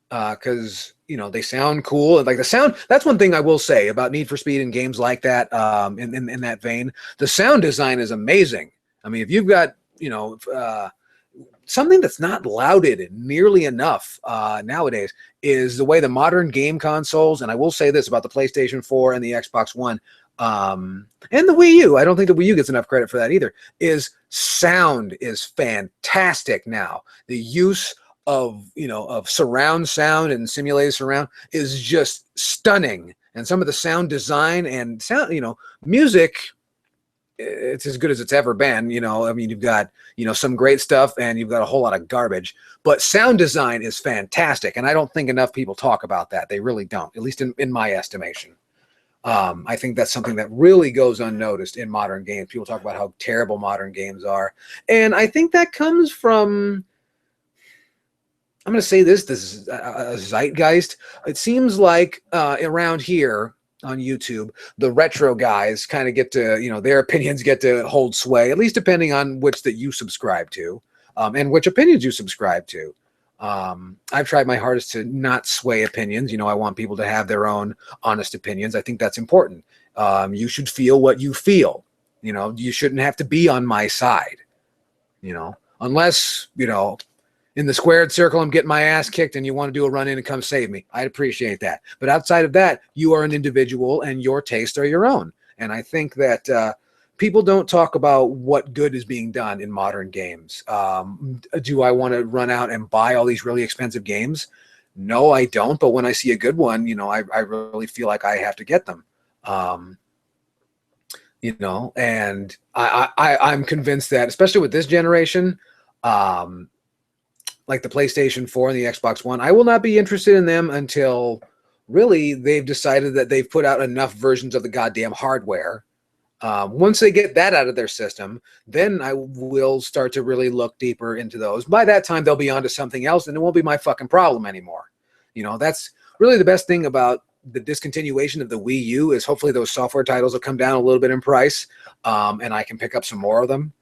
because, they sound cool. And like the sound, that's one thing I will say about Need for Speed and games like that, in that vein. The sound design is amazing. I mean, if you've got, something that's not lauded nearly enough nowadays is the way the modern game consoles, and I will say this about the PlayStation 4 and the Xbox One, and the Wii U, I don't think the Wii U gets enough credit for that either, is sound is fantastic now. The use of surround sound and simulated surround is just stunning. And some of the sound design and sound, music, it's as good as it's ever been. I mean, you've got, some great stuff and you've got a whole lot of garbage, but sound design is fantastic. And I don't think enough people talk about that. They really don't, at least in my estimation. I think that's something that really goes unnoticed in modern games. People talk about how terrible modern games are. And I think that comes from, I'm going to say this is a zeitgeist. It seems like around here on YouTube, the retro guys kind of get to, their opinions get to hold sway, at least depending on which that you subscribe to, and which opinions you subscribe to. I've tried my hardest to not sway opinions. I want people to have their own honest opinions. I think that's important. You should feel what you feel. You shouldn't have to be on my side, unless, in the squared circle, I'm getting my ass kicked and you want to do a run in and come save me. I'd appreciate that. But outside of that, you are an individual and your tastes are your own. And I think that people don't talk about what good is being done in modern games. Do I want to run out and buy all these really expensive games? No, I don't. But when I see a good one, I really feel like I have to get them. And I'm convinced that, especially with this generation, like the PlayStation 4 and the Xbox One, I will not be interested in them until really they've decided that they've put out enough versions of the goddamn hardware. Once they get that out of their system, then I will start to really look deeper into those. By that time, they'll be onto something else, and it won't be my fucking problem anymore. That's really the best thing about the discontinuation of the Wii U is hopefully those software titles will come down a little bit in price, and I can pick up some more of them.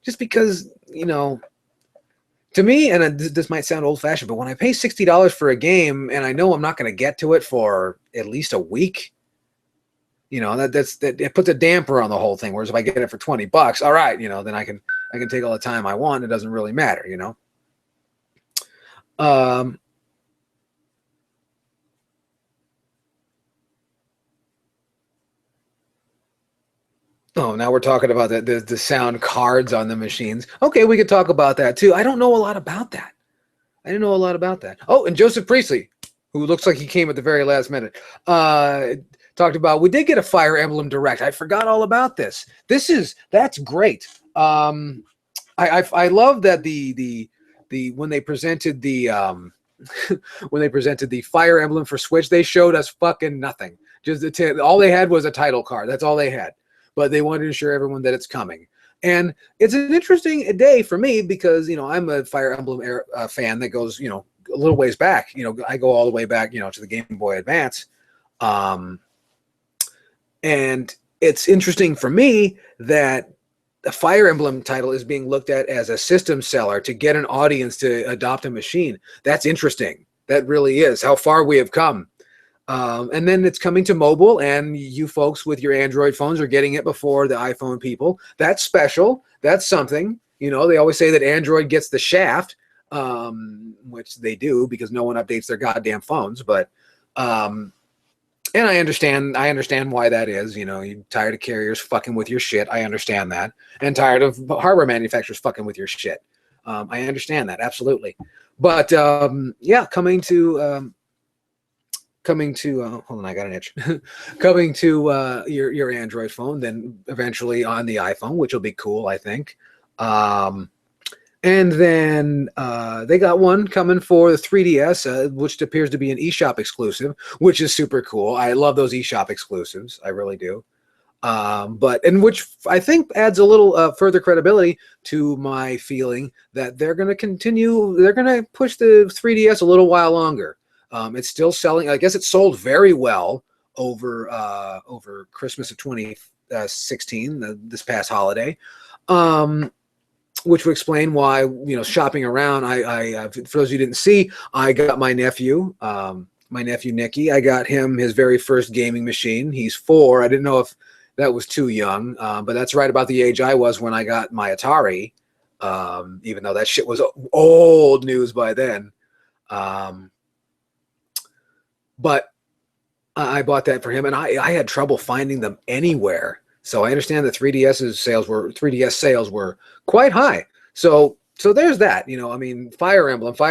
Just because, to me, and this might sound old-fashioned, but when I pay $60 for a game and I know I'm not going to get to it for at least a week, that it puts a damper on the whole thing. Whereas if I get it for $20, all right, then I can take all the time I want. It doesn't really matter, Oh, now we're talking about the sound cards on the machines. Okay, we could talk about that too. I don't know a lot about that. I didn't know a lot about that. Oh, and Joseph Priestley, who looks like he came at the very last minute, talked about, we did get a Fire Emblem Direct. I forgot all about this. That's great. I love that the when they presented the when they presented the Fire Emblem for Switch, they showed us fucking nothing. Just all they had was a title card. That's all they had. But they wanted to assure everyone that it's coming. And it's an interesting day for me because, I'm a Fire Emblem fan that goes, a little ways back. I go all the way back, to the Game Boy Advance. And it's interesting for me that the Fire Emblem title is being looked at as a system seller to get an audience to adopt a machine. That's interesting. That really is how far we have come. And then it's coming to mobile, and you folks with your Android phones are getting it before the iPhone people. That's special. That's something. They always say that Android gets the shaft, which they do because no one updates their goddamn phones. But and I understand why that is. You're tired of carriers fucking with your shit. I understand that. And tired of hardware manufacturers fucking with your shit. I understand that, absolutely. But yeah, coming to hold on, I got an itch. Coming to your Android phone, then eventually on the iPhone, which will be cool, I think. And then they got one coming for the 3DS, which appears to be an eShop exclusive, which is super cool. I love those eShop exclusives. I really do. Which I think adds a little further credibility to my feeling that they're going to push the 3DS a little while longer. It's still selling. I guess it sold very well over Christmas of 2016, this past holiday, which would explain why, shopping around. I for those of you who didn't see, I got my nephew Nicky. I got him his very first gaming machine. He's 4. I didn't know if that was too young, but that's right about the age I was when I got my Atari, even though that shit was old news by then. But I bought that for him, and I had trouble finding them anywhere. So I understand that 3DS sales were quite high. So there's that. Fire Emblem. I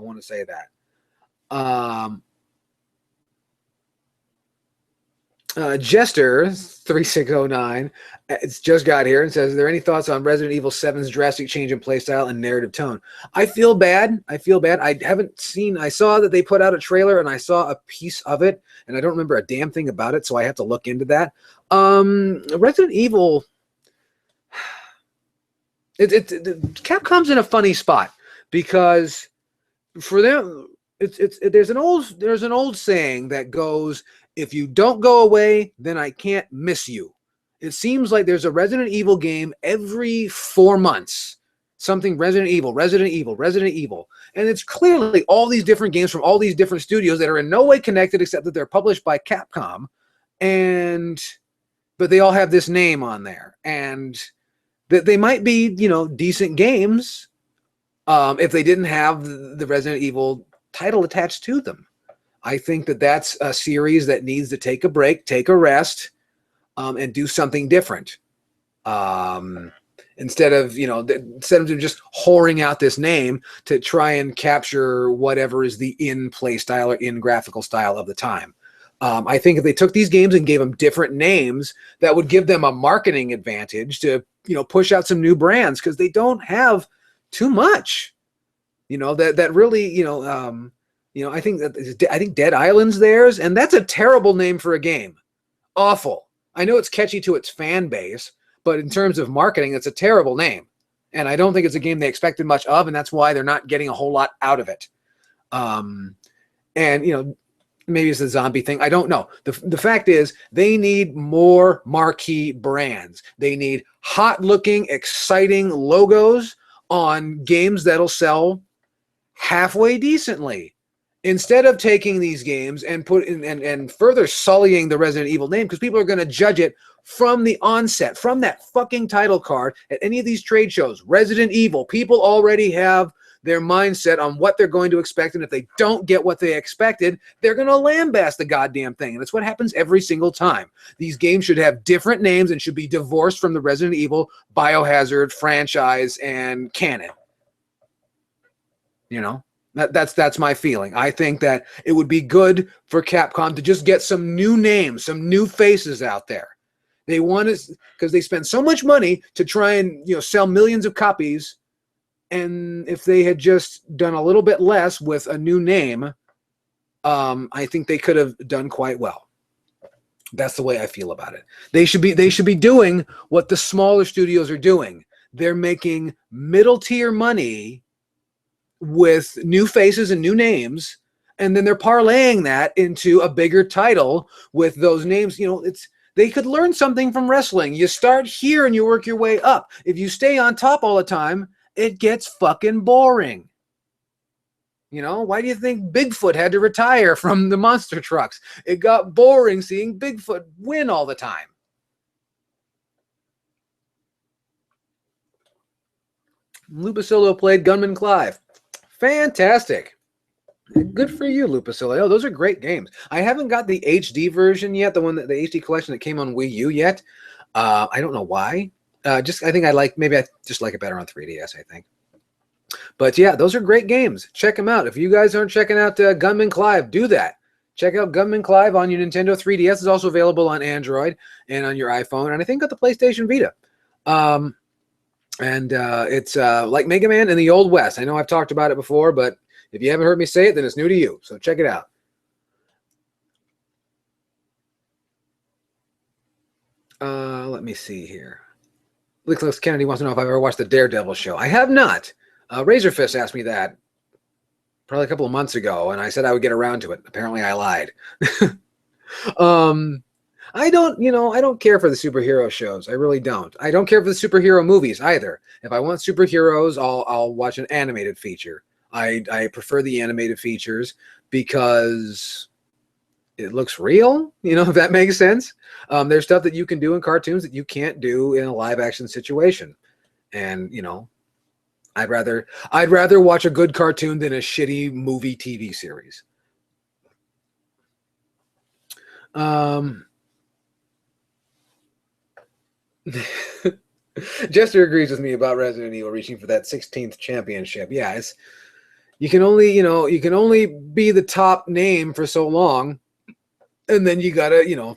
want to say that. Jester 3609, it's just got here and says, "Are there any thoughts on Resident Evil 7's drastic change in playstyle and narrative tone?" I feel bad. I haven't seen. I saw that they put out a trailer and I saw a piece of it, and I don't remember a damn thing about it, so I have to look into that. Resident Evil. Capcom's in a funny spot because for them, there's an old saying that goes, if you don't go away, then I can't miss you. It seems like there's a Resident Evil game every 4 months. Something Resident Evil. And it's clearly all these different games from all these different studios that are in no way connected except that they're published by Capcom. But they all have this name on there. And that they might be, decent games if they didn't have the Resident Evil title attached to them. I think that that's a series that needs to take a break, take a rest, and do something different. Instead of just whoring out this name to try and capture whatever is the in play style or in graphical style of the time. I think if they took these games and gave them different names, that would give them a marketing advantage to push out some new brands, because they don't have too much. That really I think Dead Island's theirs, and that's a terrible name for a game. Awful. I know it's catchy to its fan base, but in terms of marketing, it's a terrible name. And I don't think it's a game they expected much of, and that's why they're not getting a whole lot out of it. Maybe it's a zombie thing. I don't know. The fact is, they need more marquee brands. They need hot-looking, exciting logos on games that'll sell halfway decently. Instead of taking these games and and further sullying the Resident Evil name, because people are going to judge it from the onset, from that fucking title card at any of these trade shows. Resident Evil, people already have their mindset on what they're going to expect, and if they don't get what they expected, they're going to lambast the goddamn thing. And that's what happens every single time. These games should have different names and should be divorced from the Resident Evil, Biohazard franchise and canon. That's my feeling. I think that it would be good for Capcom to just get some new names, some new faces out there. They want to, because they spend so much money to try and sell millions of copies. And if they had just done a little bit less with a new name, I think they could have done quite well. That's the way I feel about it. They should be doing what the smaller studios are doing. They're making middle tier money with new faces and new names, and then they're parlaying that into a bigger title with those names. They could learn something from wrestling. You start here and you work your way up. If you stay on top all the time, it gets fucking boring. Why do you think Bigfoot had to retire from the monster trucks? It got boring seeing Bigfoot win all the time. Lupacillo played Gunman Clive. Fantastic. Good for you, Lupacillo. Those are great games. I haven't got the HD version yet, the HD collection that came on Wii U yet. I don't know why. I think I just like it better on 3DS, I think. But yeah, those are great games. Check them out. If you guys aren't checking out Gunman Clive, do that. Check out Gunman Clive on your Nintendo 3DS. It's also available on Android and on your iPhone, and I think got the PlayStation Vita. It's like Mega Man in the Old West. I know I've talked about it before, but if you haven't heard me say it, then it's new to you. So check it out. Let me see here. Nicholas Kennedy wants to know if I've ever watched the Daredevil show. I have not. Razorfist asked me that probably a couple of months ago, and I said I would get around to it. Apparently I lied. I don't care for the superhero shows. I really don't. I don't care for the superhero movies either. If I want superheroes, I'll watch an animated feature. I prefer the animated features because it looks real, if that makes sense. There's stuff that you can do in cartoons that you can't do in a live action situation. And, I'd rather watch a good cartoon than a shitty movie TV series. Jester agrees with me about Resident Evil reaching for that 16th championship. Yeah, you can only be the top name for so long, and then you gotta,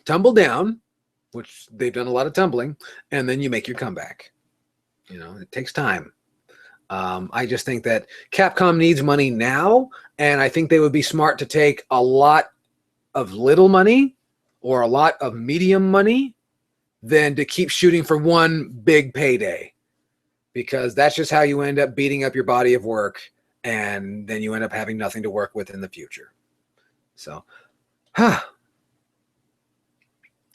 tumble down, which they've done a lot of tumbling, and then you make your comeback. It takes time. I just think that Capcom needs money now, and I think they would be smart to take a lot of little money or a lot of medium money than to keep shooting for one big payday, because that's just how you end up beating up your body of work, and then you end up having nothing to work with in the future. So,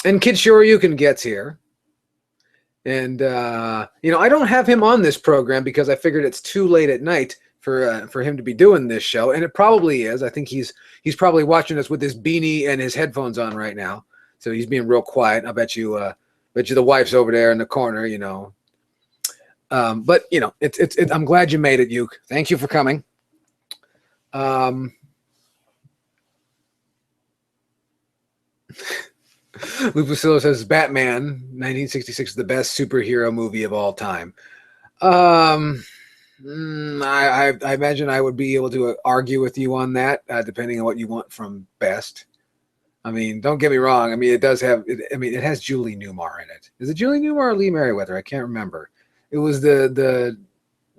and Kid Shoryuken gets here. And, I don't have him on this program because I figured it's too late at night for him to be doing this show. And it probably is. I think he's probably watching us with his beanie and his headphones on right now. So he's being real quiet. I bet you the wife's over there in the corner, But, I'm glad you made it, Uke. Thank you for coming. Lupacillo says Batman 1966 is the best superhero movie of all time. I imagine I would be able to argue with you on that, depending on what you want from best. I mean, don't get me wrong. I mean, it does have. It has Julie Newmar in it. Is it Julie Newmar or Lee Merriweather? I can't remember. It was the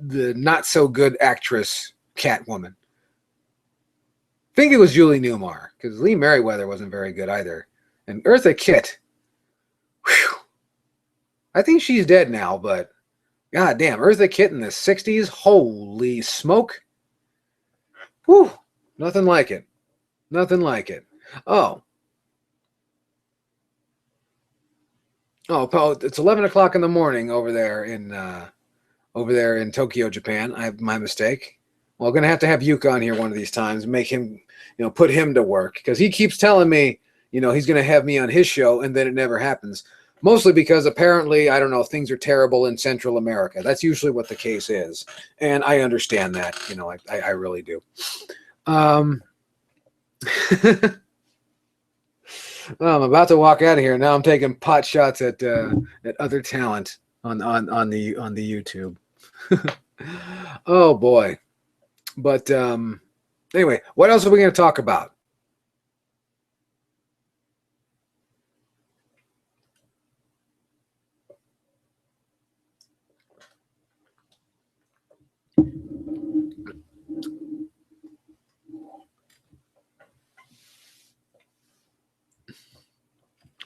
not so good actress Catwoman. I think it was Julie Newmar because Lee Merriweather wasn't very good either. And Eartha Kitt. Whew, I think she's dead now, but god damn, Eartha Kitt in the 60s. Holy smoke. Whew. Nothing like it. Nothing like it. Oh, it's 11 o'clock in the morning over there in Tokyo, Japan. I have my mistake. Well, I'm gonna have Yuka on here one of these times, make him, put him to work because he keeps telling me, he's gonna have me on his show, and then it never happens. Mostly because apparently, I don't know, things are terrible in Central America. That's usually what the case is, and I understand that. I really do. Well, I'm about to walk out of here. Now I'm taking pot shots at other talent on the YouTube. Oh boy. But anyway, what else are we going to talk about?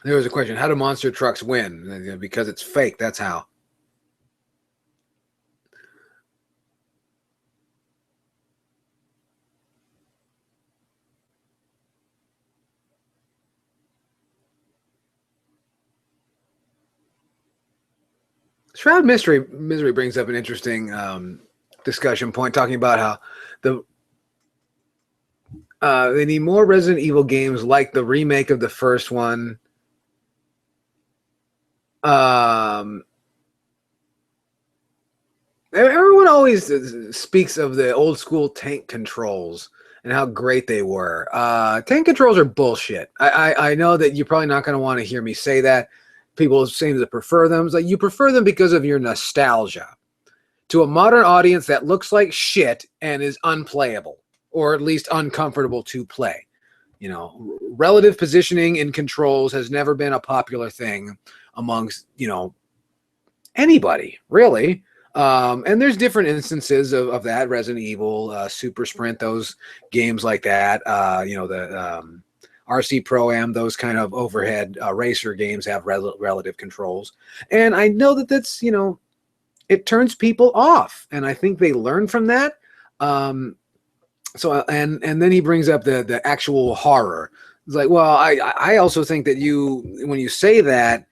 There was a question. How do monster trucks win? Because it's fake. That's how. Shroud Misery brings up an interesting discussion point, talking about how they need more Resident Evil games like the remake of the first one. Everyone always speaks of the old school tank controls and how great they were. Tank controls are bullshit. I know that you're probably not going to want to hear me say that. People seem to prefer them. It's like you prefer them because of your nostalgia. To a modern audience, that looks like shit and is unplayable, or at least uncomfortable to play. Relative positioning in controls has never been a popular thing amongst, anybody, really. And there's different instances of that. Resident Evil, Super Sprint, those games like that. The RC Pro-Am, those kind of overhead racer games have relative controls. And I know that's, it turns people off. And I think they learn from that. So then he brings up the actual horror. It's like, well, I also think that when you say that,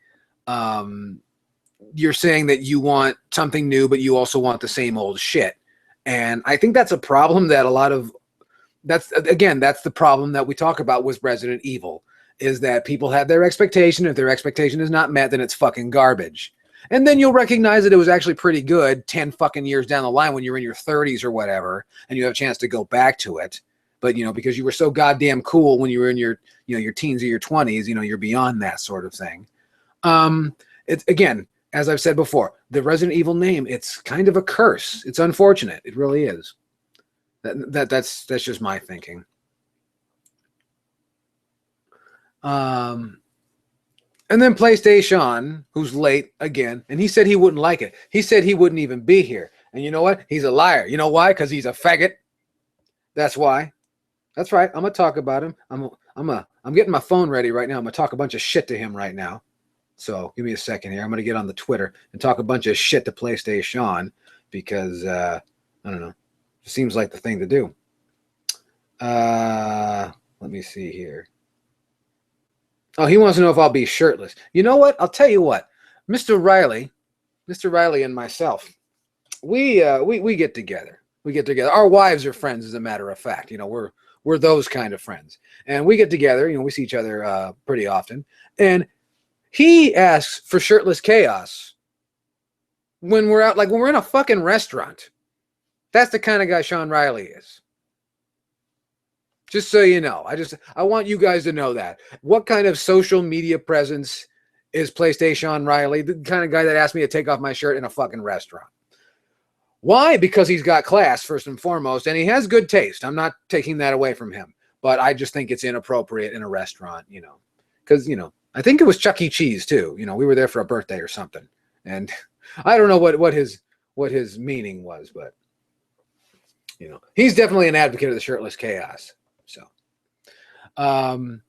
you're saying that you want something new, but you also want the same old shit. And I think that's a problem that that's the problem that we talk about with Resident Evil, is that people have their expectation. If their expectation is not met, then it's fucking garbage. And then you'll recognize that it was actually pretty good 10 fucking years down the line when you're in your 30s or whatever, and you have a chance to go back to it. But, because you were so goddamn cool when you were in your teens or your 20s, you're beyond that sort of thing. It's, again, as I've said before, the Resident Evil name, it's kind of a curse. It's unfortunate. It really is. That's just my thinking. And then PlayStation, who's late again, and he said he wouldn't like it. He said he wouldn't even be here. And you know what? He's a liar. You know why? Because he's a faggot. That's why. That's right. I'm gonna talk about him. I'm getting my phone ready right now. I'm gonna talk a bunch of shit to him right now. So give me a second here. I'm gonna get on the Twitter and talk a bunch of shit to PlayStation because I don't know. It seems like the thing to do. Let me see here. Oh, he wants to know if I'll be shirtless. You know what? I'll tell you what. Mr. Riley and myself, we get together. We get together. Our wives are friends, as a matter of fact. We're those kind of friends. And we get together, we see each other pretty often. And he asks for shirtless chaos when we're out, like when we're in a fucking restaurant. That's the kind of guy Sean Riley is. Just so you know, I want you guys to know that. What kind of social media presence is PlayStation Riley? The kind of guy that asked me to take off my shirt in a fucking restaurant. Why? Because he's got class, first and foremost, and he has good taste. I'm not taking that away from him, but I just think it's inappropriate in a restaurant, because, I think it was Chuck E. Cheese too. We were there for a birthday or something, and I don't know what his meaning was, but he's definitely an advocate of the shirtless chaos. So, and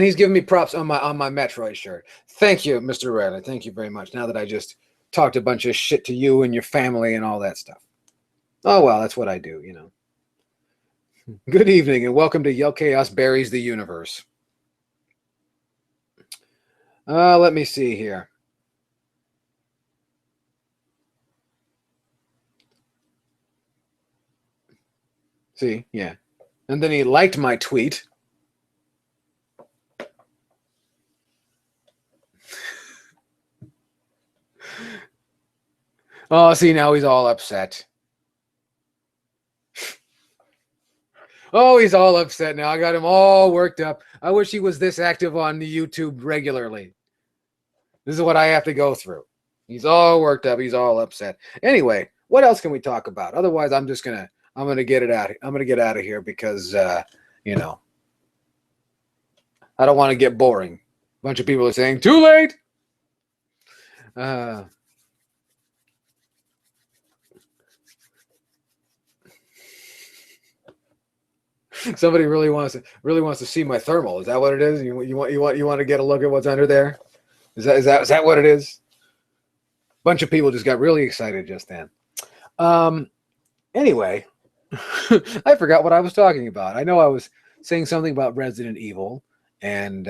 he's giving me props on my Metroid shirt. Thank you, Mr. Riley. Thank you very much. Now that I just talked a bunch of shit to you and your family and all that stuff. Oh, well, that's what I do, Good evening and welcome to Yell Chaos Buries the Universe. Let me see here. See, yeah. And then he liked my tweet. Oh, see, now he's all upset. Oh, he's all upset now. I got him all worked up. I wish he was this active on the YouTube regularly. This is what I have to go through. He's all worked up. He's all upset. Anyway, what else can we talk about? Otherwise, I'm gonna get it out. I'm gonna get out of here because I don't want to get boring. A bunch of people are saying too late. Somebody really wants to see my thermal. Is that what it is? You want to get a look at what's under there? Is that what it is? A bunch of people just got really excited just then. Anyway, I forgot what I was talking about. I know I was saying something about Resident Evil, and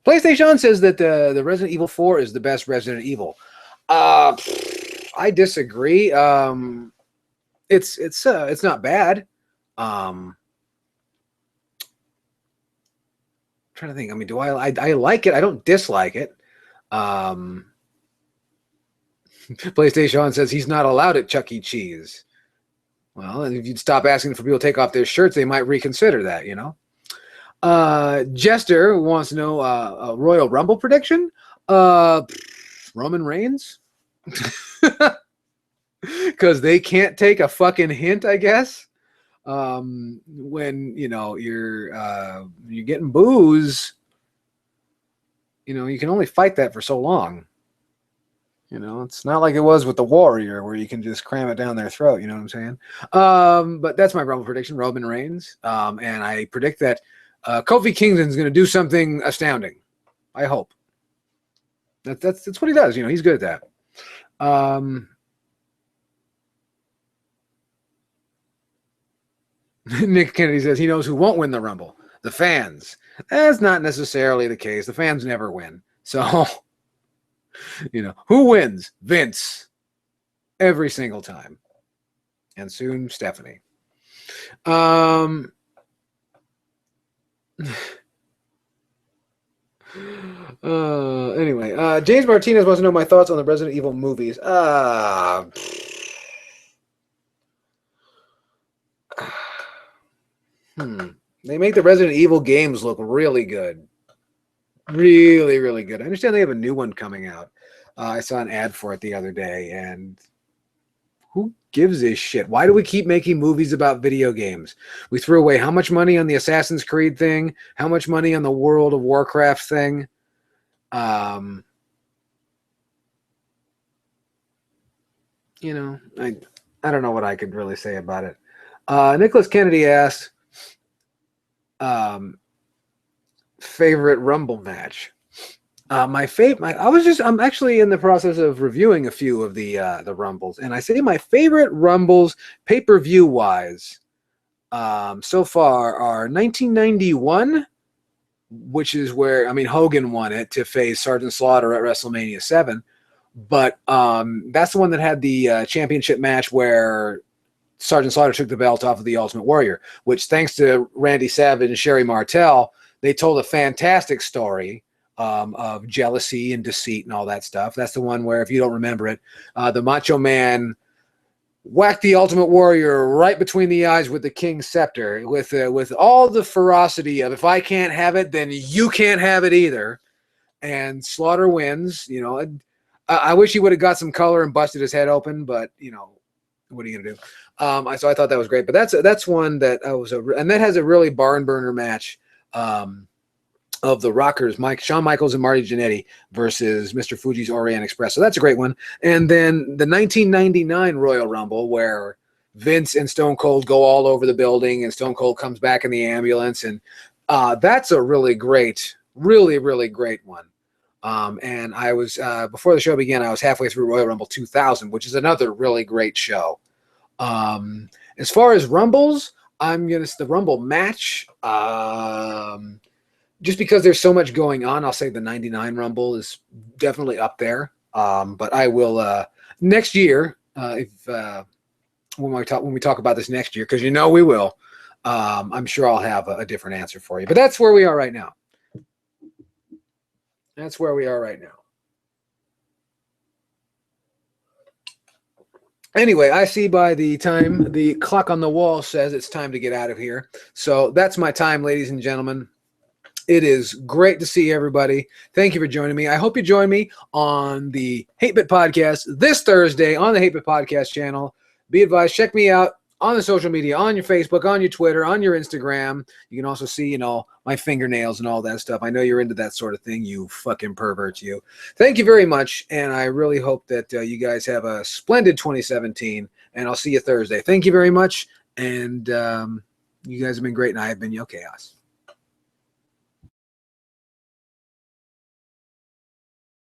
PlayStation says that the Resident Evil 4 is the best Resident Evil. I disagree. It's not bad. Trying to think. I mean, do I like it? I don't dislike it. PlayStation says he's not allowed at Chuck E. Cheese. Well, if you'd stop asking for people to take off their shirts, they might reconsider that, Jester wants to know a Royal Rumble prediction. Roman Reigns. Because they can't take a fucking hint, I guess. When you're getting booze, you can only fight that for so long. It's not like it was with the Warrior where you can just cram it down their throat. You know what I'm saying? But that's my Rumble prediction, Roman Reigns. And I predict that Kofi Kingston's going to do something astounding. I hope. That's what he does. He's good at that. Nick Kennedy says he knows who won't win the Rumble. The fans. That's not necessarily the case. The fans never win. So, who wins? Vince. Every single time. And soon, Stephanie. Anyway, James Martinez wants to know my thoughts on the Resident Evil movies. They make the Resident Evil games look really good. Really, really good. I understand they have a new one coming out. I saw an ad for it the other day, and who gives a shit? Why do we keep making movies about video games? We threw away how much money on the Assassin's Creed thing? How much money on the World of Warcraft thing? I don't know what I could really say about it. Nicholas Kennedy asked, favorite Rumble match. I'm actually in the process of reviewing a few of the Rumbles, and I say my favorite Rumbles pay-per-view wise so far are 1991, which is where Hogan won it to face Sergeant Slaughter at WrestleMania 7, but that's the one that had the championship match where Sergeant Slaughter took the belt off of the Ultimate Warrior, which, thanks to Randy Savage and Sherry Martel, they told a fantastic story of jealousy and deceit and all that stuff. That's the one where, if you don't remember it, the Macho Man whacked the Ultimate Warrior right between the eyes with the King's Scepter, with all the ferocity of, if I can't have it, then you can't have it either. And Slaughter wins. You know, I wish he would have got some color and busted his head open, but you know, what are you gonna do? So I thought that was great. But that's one that I was and that has a really barn burner match. Of the Rockers, Shawn Michaels and Marty Jannetty versus Mr. Fuji's Orient Express. So that's a great one. And then the 1999 Royal Rumble, where Vince and Stone Cold go all over the building, and Stone Cold comes back in the ambulance, and that's a really great, really, really great one. And I was before the show began, I was halfway through Royal Rumble 2000, which is another really great show. As far as Rumbles, the Rumble match. Just because there's so much going on, I'll say the 99 Rumble is definitely up there. But I will next year, when we talk about this next year, because you know we will, I'm sure I'll have a different answer for you. But that's where we are right now. That's where we are right now. Anyway, I see by the time the clock on the wall says it's time to get out of here. So that's my time, ladies and gentlemen. It is great to see everybody. Thank you for joining me. I hope you join me on the 8-Bit Podcast this Thursday on the 8-Bit Podcast channel. Be advised, check me out on the social media, on your Facebook, on your Twitter, on your Instagram. You can also see, you know, my fingernails and all that stuff. I know you're into that sort of thing, you fucking perverts, you. Thank you very much, and I really hope that you guys have a splendid 2017, and I'll see you Thursday. Thank you very much, and you guys have been great, and I have been Yo Chaos.